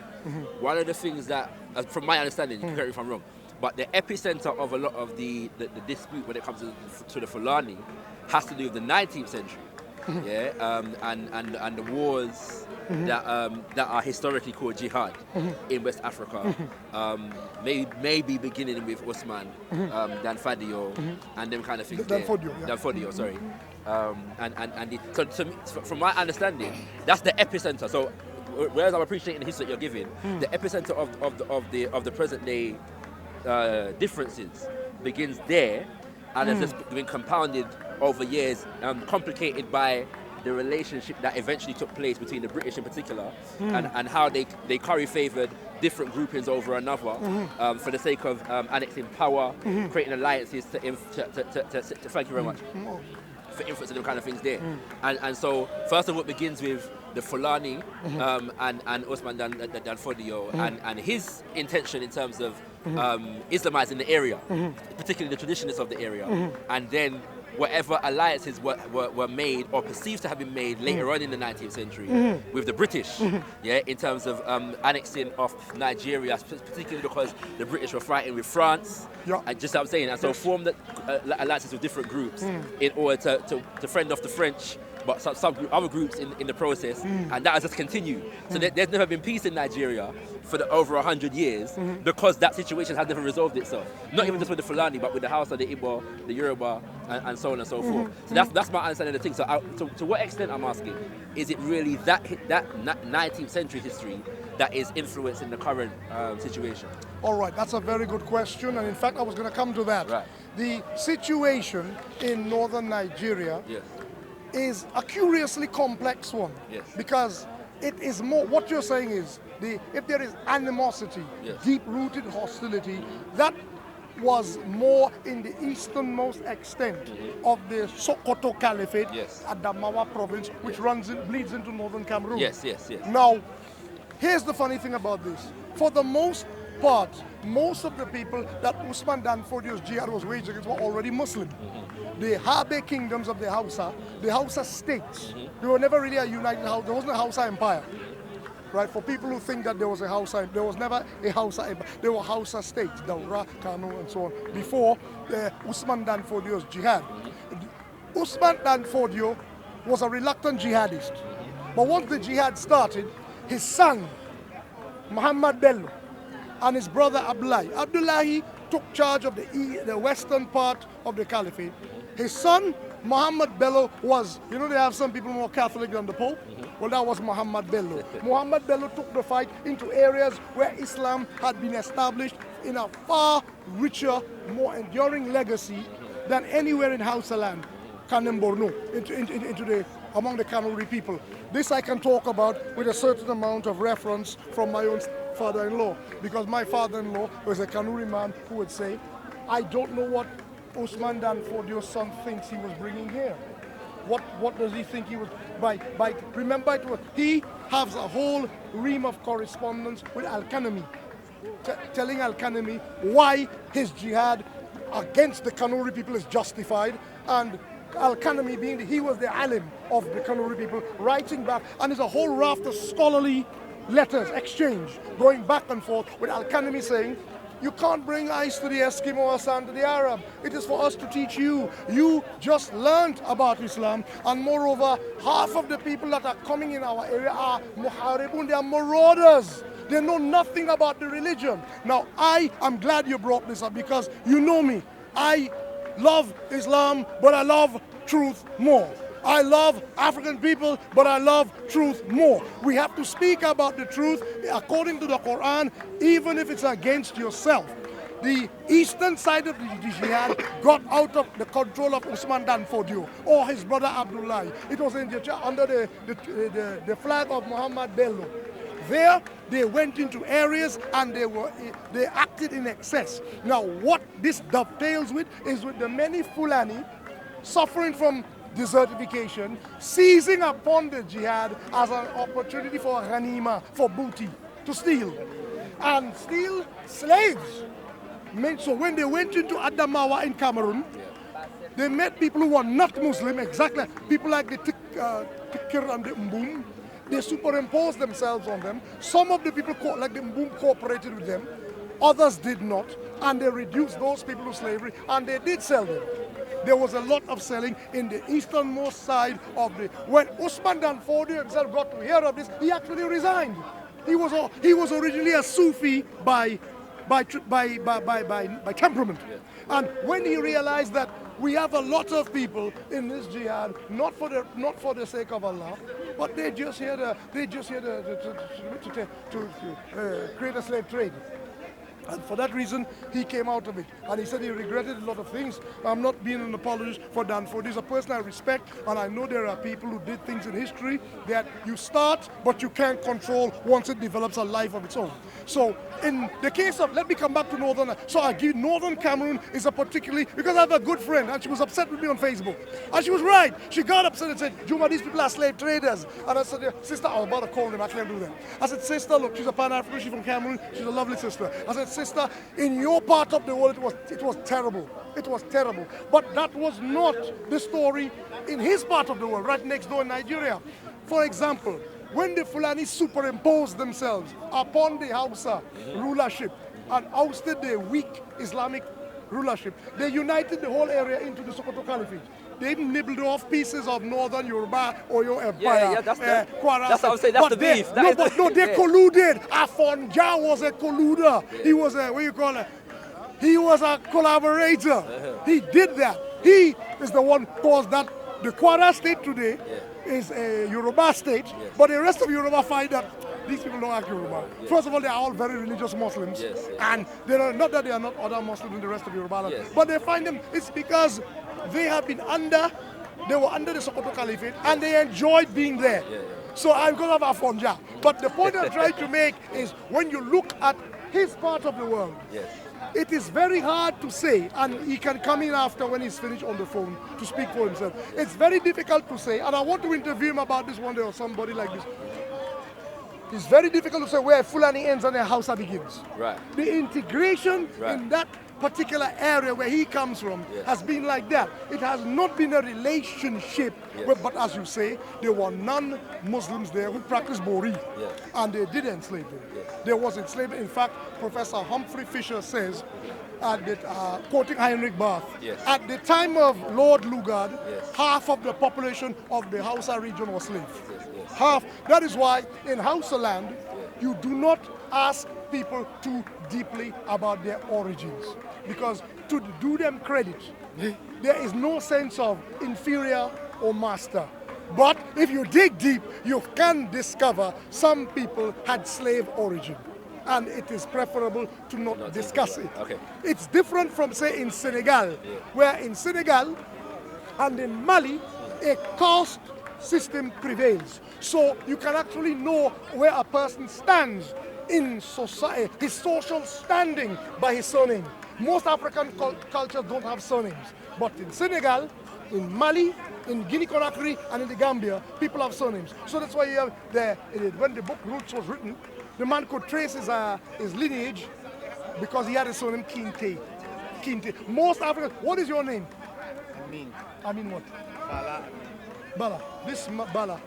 S6: One of the things that, from my understanding, you can correct me if I'm wrong, but the epicenter of a lot of the dispute when it comes to the Fulani has to do with the 19th century. Yeah, and the wars that are historically called jihad in West Africa, maybe beginning with Usman, Dan Fodio, and them kind of things. Dan Fodio, sorry. So from my understanding, that's the epicenter. So whereas I'm appreciating the history that you're giving, the epicenter of the present day differences begins there, and has just been compounded over years, complicated by the relationship that eventually took place between the British in particular, and how they curry favoured different groupings over another for the sake of annexing power, creating alliances to thank you very much, for influencing them kind of things there. And so first of all, it begins with the Fulani and Osman Dan Fodio and his intention in terms of Islamizing the area, particularly the traditionalists of the area, and then whatever alliances were made or perceived to have been made later on in the 19th century with the British, in terms of annexing of Nigeria, particularly because the British were fighting with France, and just what I'm saying, and so formed alliances with different groups in order to fend off the French, but some other groups in the process, and that has just continued. So there's never been peace in Nigeria for over 100 years because that situation has never resolved itself. Not even just with the Fulani, but with the Hausa, the Igbo, the Yoruba, and so on and so forth. So that's my understanding of the thing. So to what extent, I'm asking, is it really that 19th century history that is influencing the current situation?
S1: All right, that's a very good question, and in fact, I was going to come to that.
S6: Right.
S1: The situation in northern Nigeria is a curiously complex one, because it is more, what you're saying is, if there is animosity, deep-rooted hostility, that was more in the easternmost extent of the Sokoto Caliphate at Damawa province, which bleeds into northern Cameroon. Now, here's the funny thing about this. For the most part, most of the people that Usman Dan Fodio's jihad was waged against were already Muslim. The Habe kingdoms of the Hausa states, they were never really a united house. There wasn't a Hausa empire. Right? For people who think that there was a Hausa, there was never a Hausa empire. There were Hausa states, Daura, Kano, and so on, before Usman Dan Fodio's jihad. Usman Dan Fodio was a reluctant jihadist. But once the jihad started, his son, Muhammad Bello, and his brother Abdullahi took charge of the western part of the caliphate. His son, Muhammad Bello, was, they have some people more Catholic than the Pope? Well, that was Muhammad Bello. Muhammad Bello took the fight into areas where Islam had been established in a far richer, more enduring legacy than anywhere in Hausa land, Kanem Borno, among the Kanuri people. This I can talk about with a certain amount of reference from my own father-in-law, because my father-in-law was a Kanuri man who would say, I don't know what Usman Dan Fodio's son thinks he was bringing here. What does he think he was, remember he has a whole ream of correspondence with Al-Kanemi, telling Al-Kanemi why his jihad against the Kanuri people is justified, and Al-Kanemi being he was the alim of the Kanuri people, writing back, and there's a whole raft of scholarly letters exchanged, going back and forth with Al-Kanemi saying, you can't bring ice to the Eskimo or sand to the Arab. It is for us to teach you. You just learned about Islam, and moreover, half of the people that are coming in our area are muharibun, they are marauders. They know nothing about the religion. Now, I am glad you brought this up, because you know me. I love Islam, but I love truth more. I love African people, but I love truth more. We have to speak about the truth according to the Quran, even if it's against yourself. The eastern side of the jihad got out of the control of Usman Dan Fodio or his brother Abdullahi. It was under the flag of Muhammad Bello. There, they went into areas and they acted in excess. Now, what this dovetails with is with the many Fulani suffering from desertification, seizing upon the jihad as an opportunity for ghanima, for booty, to steal. and steal slaves. So when they went into Adamawa in Cameroon, they met people who were not Muslim, exactly people like the Tikir and the Mbum. They superimposed themselves on them. Some of the people, like the Mbum, cooperated with them. Others did not. And they reduced those people to slavery, and they did sell them. There was a lot of selling in the easternmost side of the... When Usman Dan Fodio himself got to hear of this, he actually resigned. He was originally a Sufi by temperament. And when he realized that we have a lot of people in this jihad, not for the sake of Allah, but they just here to create a slave trade. And for that reason, he came out of it. And he said he regretted a lot of things. I'm not being an apologist for Danford. He's a person I respect, and I know there are people who did things in history that you start, but you can't control once it develops a life of its own. So in the case of, let me come back to Northern Cameroon is a particularly, because I have a good friend, and she was upset with me on Facebook. And she was right. She got upset and said, Juma, these people are slave traders. And I said, sister, I was about to call them, I can't do that. I said, sister, look, she's a Pan-African, she's from Cameroon, she's a lovely sister. I said, sister, in your part of the world, it was terrible. It was terrible. But that was not the story in his part of the world, right next door in Nigeria. For example, when the Fulani superimposed themselves upon the Hausa rulership and ousted the weak Islamic rulership, they united the whole area into the Sokoto Caliphate. They nibbled off pieces of northern Yoruba or your empire.
S6: That's what I'm saying, that's the beef.
S1: They colluded. Afonja was a colluder. Yeah. He was a, he was a collaborator. He did that. He is the one caused that the Kwara state today is a Yoruba state, but the rest of Yoruba find that these people don't act Yoruba. First of all, they are all very religious Muslims, and they are not that they are not other Muslims in the rest of Yoruba land, but they find them, it's because they have been they were under the Sokoto Caliphate, and they enjoyed being there. So I'm going to have Afonja. But the point I'm trying to make is when you look at his part of the world, it is very hard to say, and he can come in after when he's finished on the phone to speak for himself. It's very difficult to say, and I want to interview him about this one day or somebody like this. It's very difficult to say where Fulani ends and their Hausa begins.
S6: Right.
S1: The integration in that particular area where he comes from has been like that. It has not been a relationship, but as you say, there were non-Muslims there who practiced Bori, and they did enslave them. There was enslavement. In fact, Professor Humphrey Fisher says, quoting Heinrich Barth, at the time of Lord Lugard, half of the population of the Hausa region was slaves. Half. That is why in Hausa land, you do not ask people too deeply about their origins, because to do them credit, there is no sense of inferior or master. But if you dig deep, you can discover some people had slave origin, and it is preferable to not discuss it. It's different from, say, in Senegal, where in Senegal and in Mali, a caste system prevails. So you can actually know where a person stands in society, his social standing by his surname. Most African cultures don't have surnames, but in Senegal, in Mali, in Guinea-Conakry, and in the Gambia, people have surnames. So that's why you have when the book Roots was written, the man could trace his lineage because he had a surname Kinte. Kinte. Most Africans, what is your name?
S7: Amin.
S1: Amin what?
S7: Bala.
S1: Bala. This Bala.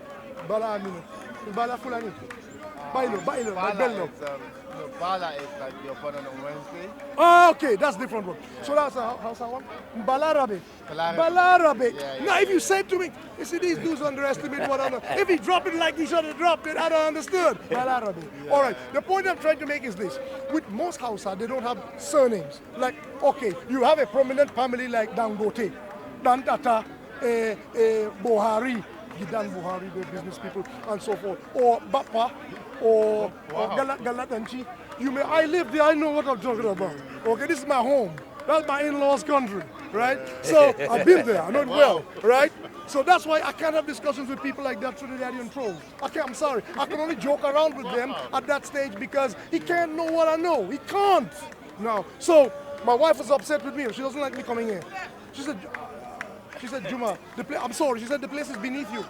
S1: Bala Amin. Bala Fulani. Bailo, Bello.
S7: Bala is like you're born on Wednesday.
S1: Oh, okay, that's different one. So that's how's that one? Balarabe. Balarabe. Now, if you say to me, you see, these dudes underestimate what I know. If he drop it like he should have dropped it, I don't understand. Balarabe. All right, the point I'm trying to make is this. With most Hausa, they don't have surnames. Like, okay, you have a prominent family like Dangote, Dantata, Buhari, Gidan Buhari, the business people, and so forth, or Bapa, or Galatanchi. I live there, I know what I'm talking about. Okay, this is my home. That's my in-laws' country, right? So I've been there, I know it well, right? So that's why I can't have discussions with people like that Trinidadian trolls. I'm sorry, I can only joke around with them at that stage because he can't know what I know. He can't. No. So my wife was upset with me. She doesn't like me coming here. She said, Juma, I'm sorry. She said, the place is beneath you.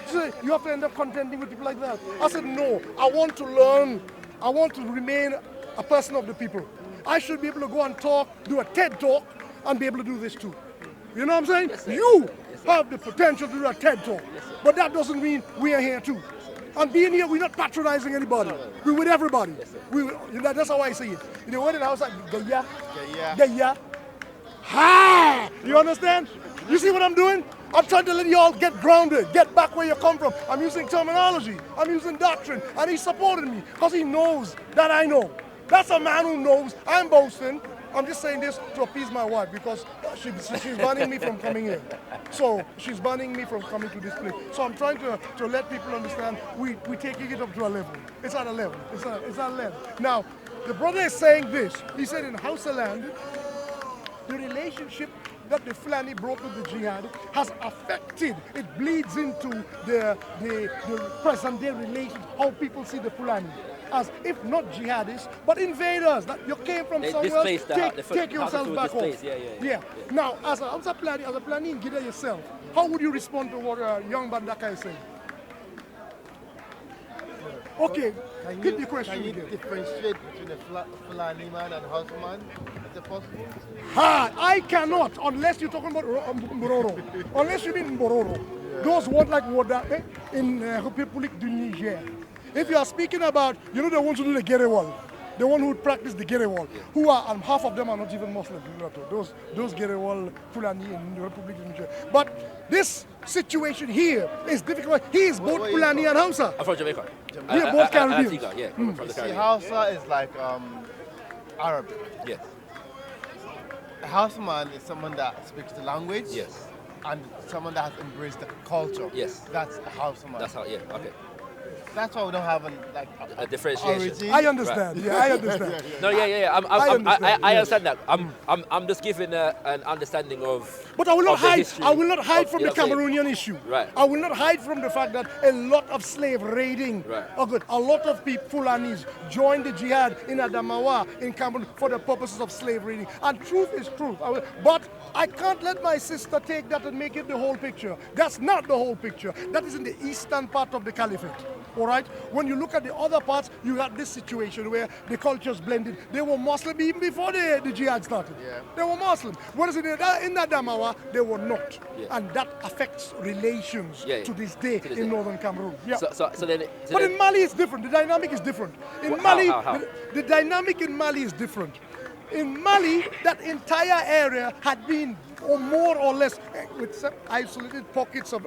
S1: She said, you have to end up contending with people like that. I said, no, I want to learn I want to remain a person of the people. I should be able to go and talk, do a TED talk, and be able to do this too. You know what I'm saying?
S6: Yes, sir.
S1: You
S6: Yes, sir.
S1: have the potential to do a TED talk, but that doesn't mean we are here too. And being here, we're not patronizing anybody. We're with everybody. That's how I see it. You know, when in the house, like, Gaya, Gaya, ha! You understand? You see what I'm doing? I'm trying to let y'all get grounded, get back where you come from. I'm using terminology, I'm using doctrine, and he's supporting me because he knows that I know. That's a man who knows I'm boasting. I'm just saying this to appease my wife because she's banning me from coming here. So she's banning me from coming to this place. So I'm trying to let people understand we're taking it up to a level. It's at a level. It's at a level. Now, the brother is saying this. He said in Hausa land, the relationship that the Fulani broke with the jihad has affected, it bleeds into the present day relations, how people see the Fulani. As if not jihadists, but invaders. That you came from somewhere else, take yourself back home. Yeah. Now, as a Fulani in Gida yourself, how would you respond to what young Bandaka is saying? Okay, get the question
S7: Can you
S1: again.
S7: differentiate between a Fulani man and Hausa man? Is it possible?
S1: I cannot, unless you're talking about Mbororo. Unless you mean Mbororo. Those words like Wodate in Republic du Niger. If you are speaking about, you know, the ones who do the Gerewal, the one who practice the Gerewal, who are, and half of them are not even Muslims, those Gerewal Fulani in the Republic of Niger. But this situation here is difficult. He is both Fulani and Hausa.
S6: I'm from Jamaica.
S1: We are both Caribbean.
S6: Antigua, yeah, from the
S7: See,
S6: Caribbean.
S7: Hausa is like Arabic.
S6: Yes.
S7: A Hausa man is someone that speaks the language.
S6: Yes.
S7: And someone that has embraced the culture.
S6: Yes.
S7: That's a Hausa man.
S6: That's how. Yeah. Okay.
S7: That's why we don't have
S6: A differentiation.
S7: origin.
S1: I understand. Yeah, I understand.
S6: No, yeah. I understand that. I'm just giving an understanding of.
S1: But I will not
S6: of the
S1: hide.
S6: history
S1: I will not hide
S6: of-
S1: from
S6: you
S1: the
S6: know what I'm saying?
S1: Cameroonian issue.
S6: Right.
S1: I will not hide from the fact that a lot of slave raiding.
S6: Right.
S1: Oh, good. A lot of people, Fulanis, joined the jihad in Adamawa, in Cameroon, for the purposes of slave raiding. And truth is truth. But I can't let my sister take that and make it the whole picture. That's not the whole picture. That is in the eastern part of the caliphate. All right. When you look at the other parts, you have this situation where the cultures blended. They were Muslim even before the jihad started.
S7: Yeah.
S1: They were Muslim. Whereas in Adamawa, they were not.
S6: Yeah.
S1: And that affects relations
S6: Yeah,
S1: to this day
S6: to this
S1: in
S6: day.
S1: northern Cameroon. Yeah.
S6: So then.
S1: But in Mali, it's different. The dynamic is different. In
S6: How-
S1: Mali,
S6: how?
S1: The dynamic in Mali is different. In Mali, that entire area had been, or more or less, with some isolated pockets of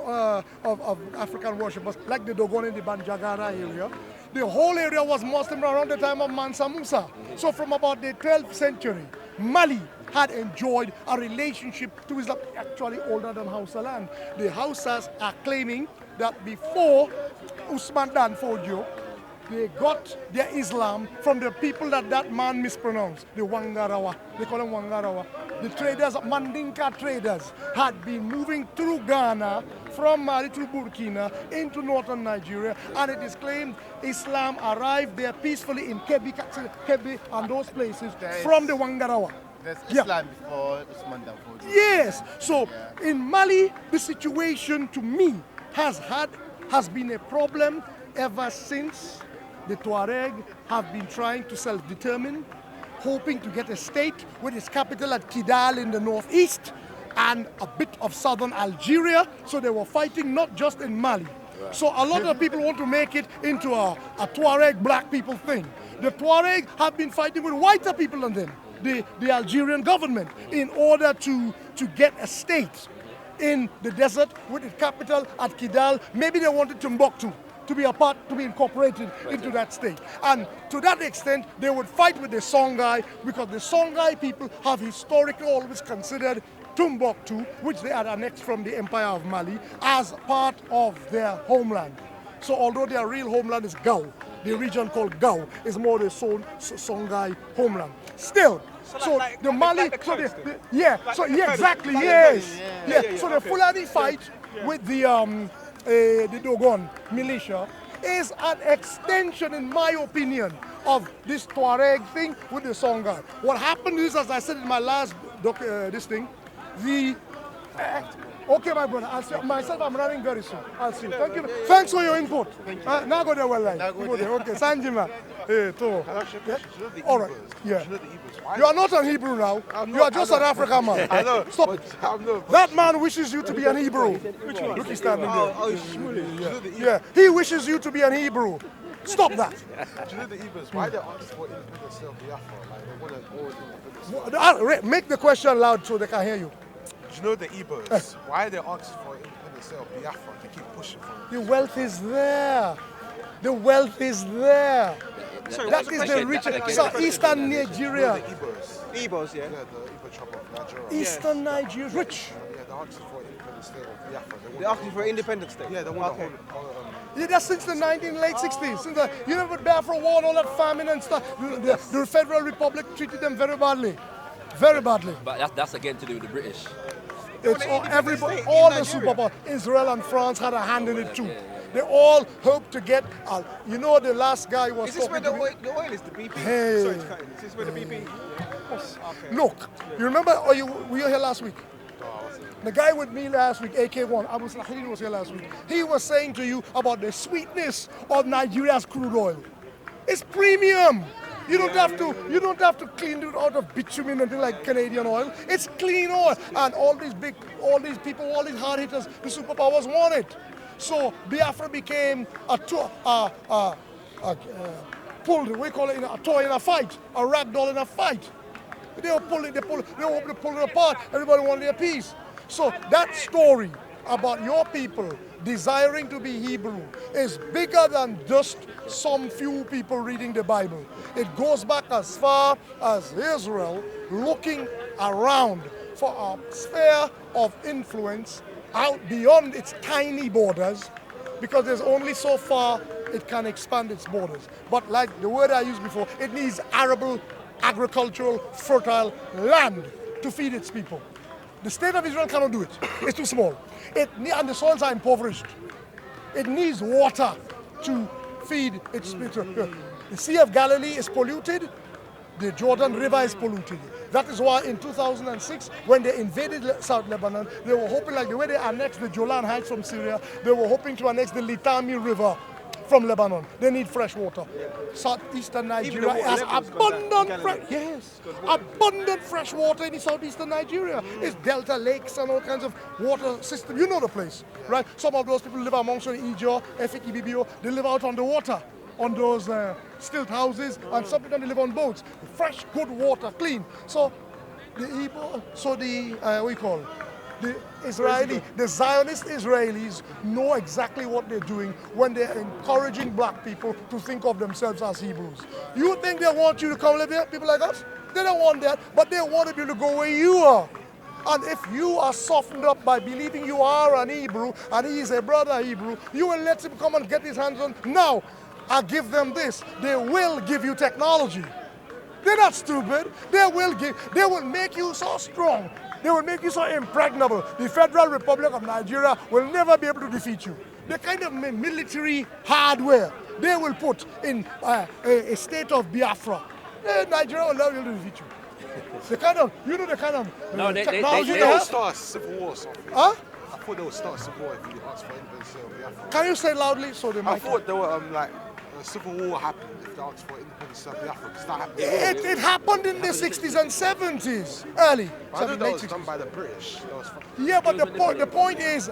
S1: African worshippers, like the Dogon and the Banjagara area. The whole area was Muslim around the time of Mansa Musa. So from about the 12th century, Mali had enjoyed a relationship to Islam actually older than Hausa land. The Hausas are claiming that before Usman Dan Fodio, they got their Islam from the people that man mispronounced, the Wangarawa. They call them Wangarawa. The traders, Mandinka traders, had been moving through Ghana, from Mali to Burkina, into northern Nigeria, and it is claimed Islam arrived there peacefully in Kebbi and those places from the Wangarawa.
S7: There's
S1: Yeah.
S7: Islam before Usman Dan Fodio.
S1: Yes. So in Mali, the situation to me has been a problem ever since the Tuareg have been trying to self-determine, hoping to get a state with its capital at Kidal in the northeast and a bit of southern Algeria. So they were fighting not just in Mali. So a lot of people want to make it into a Tuareg black people thing. The Tuareg have been fighting with whiter people than them, the Algerian government, in order to get a state in the desert with its capital at Kidal. Maybe they wanted Timbuktu to be to be incorporated into that state. And to that extent, they would fight with the Songhai, because the Songhai people have historically always considered Timbuktu, which they had annexed from the Empire of Mali, as part of their homeland. So although their real homeland is Gao, the region called Gao is more the Songhai homeland. Still, so the Mali, exactly, yes. So the Fulani fight with the Dogon militia is an extension, in my opinion, of this Tuareg thing with the Songhai. What happened is, as I said in my last Okay, my brother. I'll see. Myself, I'm running very soon. I'll see you. Thank you. Thanks for your input. Now go there, well, like. Okay, Sanjima. Hey, to. Yeah? All right. Yeah. You are not an Hebrew now. You are just an African man.
S4: I know.
S1: Stop it. That man wishes you to be an Hebrew.
S3: Which one?
S1: Look, he's standing there.
S3: Oh, Shmuley.
S1: Yeah. He wishes you to be an Hebrew. Stop that.
S4: Do you know the Ebers? Why they ask for independence of Biafra? Like they want to all independence.
S1: Make the question loud so they can hear you.
S4: Do you know the Ebers? Why they ask for independence of Biafra? They keep pushing for it.
S1: The wealth is there. The wealth is there.
S3: Sorry,
S1: That
S3: what's
S1: is
S3: the
S1: the
S3: question?
S1: richest. Southeastern Nigeria.
S4: The Ebers.
S3: Ebos, yeah.
S4: Yeah, the Ibo tribe of Nigeria.
S1: Eastern Nigeria. Rich.
S4: Yeah, they're asking for independence state of Biafra.
S3: They're asking for independence state.
S4: Yeah, they want
S3: Okay.
S4: the whole.
S1: Yeah, that's since the late 60s. Since the, you know, with Biafra War and all that famine and stuff, the Federal Republic treated them very badly. Very badly.
S6: But that's again to do with the British.
S1: It's all, everybody,
S3: state
S1: all
S3: in
S1: the
S3: Nigeria.
S1: superpowers, Israel and France had a hand in it too. They all hoped to get, you know, the last guy was
S3: Is this where
S1: talking to
S3: the oil is, the BP?
S1: Hey.
S3: Sorry to cut in. Is this where the BP? Okay.
S1: Look, you remember, were you here last week? The guy with me last week, AK1, Abu Slahid was here last week. He was saying to you about the sweetness of Nigeria's crude oil. It's premium. You don't have to clean it out of bitumen and things like Canadian oil. It's clean oil, and all these people, all these hard hitters, the superpowers want it. So Biafra became a toy in a fight, a rag doll in a fight. They were pulling it apart. Everybody wanted their piece. So that story about your people desiring to be Hebrew is bigger than just some few people reading the Bible. It goes back as far as Israel looking around for a sphere of influence out beyond its tiny borders, because there's only so far it can expand its borders. But like the word I used before, it needs arable, agricultural, fertile land to feed its people. The state of Israel cannot do it. It's too small. And the soils are impoverished. It needs water to feed its people. The Sea of Galilee is polluted. The Jordan River is polluted. That is why in 2006, when they invaded South Lebanon, they were hoping, like the way they annexed the Golan Heights from Syria, they were hoping to annex the Litani River from Lebanon. They need fresh water. Southeastern Nigeria has abundant fresh water in southeastern Nigeria. It's delta lakes and all kinds of water system. You know the place, right? Some of those people live amongst the Ijo, Efik, Ibibio. They live out on the water, on those stilt houses, and some of them they live on boats. Fresh, good water, clean. So the Igbo, the Zionist Israelis know exactly what they're doing when they're encouraging black people to think of themselves as Hebrews. You think they want you to come live here, people like us? They don't want that, but they want you to go where you are. And if you are softened up by believing you are an Hebrew and he is a brother Hebrew, you will let him come and get his hands on. Now, I give them this. They will give you technology. They're not stupid. They will make you so strong. They will make you so impregnable. The Federal Republic of Nigeria will never be able to defeat you. The kind of military hardware they will put in a state of Biafra, Nigeria will never be able to defeat you. The kind of technology
S4: They will start a civil war or something.
S1: Huh?
S4: I thought they would start a civil war if you asked for independence of Biafra.
S1: Can you say loudly so they
S4: I
S1: might?
S4: thought there were like a civil war happened if they asked for independence of Biafra. Because that happened.
S1: It happened in the 60s and 70s, early.
S4: I know that
S1: late
S4: was
S1: 60s.
S4: done by the British. That was
S1: Yeah, but the point is,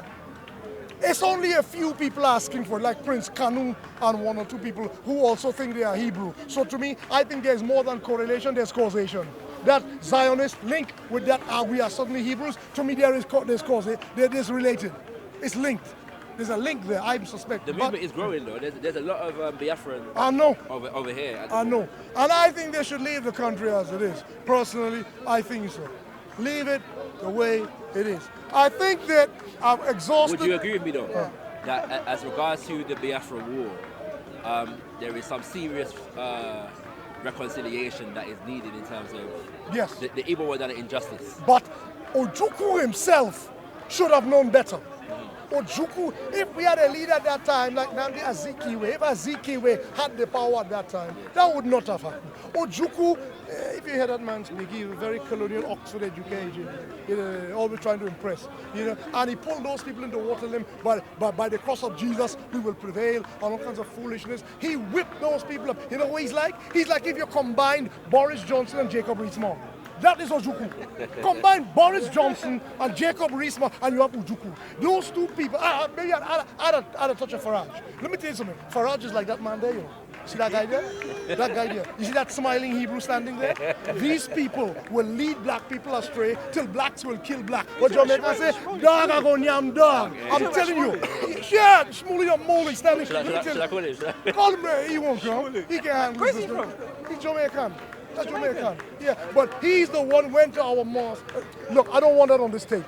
S1: it's only a few people asking for it, like Prince Kanu and one or two people who also think they are Hebrew. So to me, I think there's more than correlation, there's causation. That Zionist link with that, we are suddenly Hebrews, to me there's causation, they're related. It's linked. There's a link there, I suspect.
S6: The movement is growing though. There's a lot of Biafran
S1: I know.
S6: over here.
S1: I know. And I think they should leave the country as it is. Personally, I think so. Leave it the way it is. I think that I've exhausted...
S6: Would you agree with me though, that as regards to the Biafra war, there is some serious reconciliation that is needed in terms of
S1: Yes.
S6: the Igbo were done an injustice.
S1: But Ojukwu himself should have known better. Ojukwu, if we had a leader at that time, like Nnamdi Azikiwe, if Azikiwe had the power at that time, that would not have happened. Ojukwu, if you hear that man speak, he was a very colonial Oxford education, always trying to impress, and he pulled those people into water limb, but by the cross of Jesus, we will prevail, on all kinds of foolishness. He whipped those people up. You know what he's like? He's like if you combined Boris Johnson and Jacob Rees-Mogg. That is Ojukwu. Combine Boris Johnson and Jacob Rees-Mogg and you have Ojukwu. Those two people, maybe I'd a touch of Farage. Let me tell you something. Farage is like that man there, See that guy there? That guy there. You see that smiling Hebrew standing there? These people will lead black people astray till blacks will kill black. What Jamaica say? Dog I go nyam dog. I'm telling you. Yeah, Smoothie up Molly standing.
S6: Should I call him?
S1: Call him, he won't come. He can't handle this. Where's he from? He's Jamaican. That's Jamaican. Yeah, but he's the one who went to our mosque. Look, I don't want that on this tape.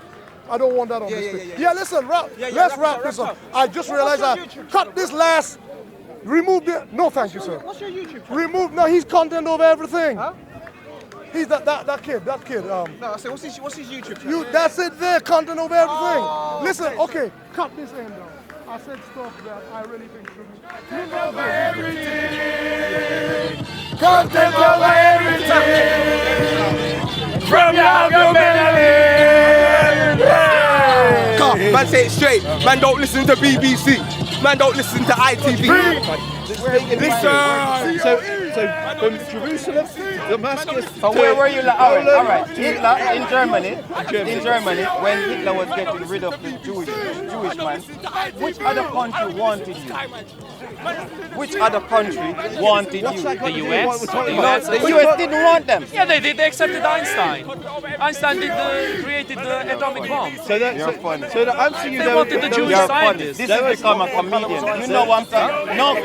S1: I don't want that on this tape. Yeah, listen, let's wrap this up. I just realized I cut this last. Remove the. No, thank you, sir.
S3: What's your YouTube channel?
S1: Remove. No, he's content over everything.
S3: Huh?
S1: He's that kid.
S3: No, I said, what's his YouTube channel?
S1: That's it there. Content over everything. Listen, okay, cut this end down. I said stuff that I really think shouldn't. You know everything. Content over everything. From your
S8: Come, man, say it straight. Man, don't listen to BBC. Man, don't listen to ITV. Listen.
S7: So from Jerusalem, Damascus.
S9: So where were you? All right. Hitler in Germany, when Hitler was getting rid of the Jewish man, which other country wanted you? Which other country wanted you?
S5: The US?
S9: The US didn't want them.
S5: Yeah, they did. They accepted Einstein. Einstein created the atomic bomb.
S7: So the answer you
S5: They wanted the Jewish scientists.
S9: This has become a comedian. You know what I'm saying? No.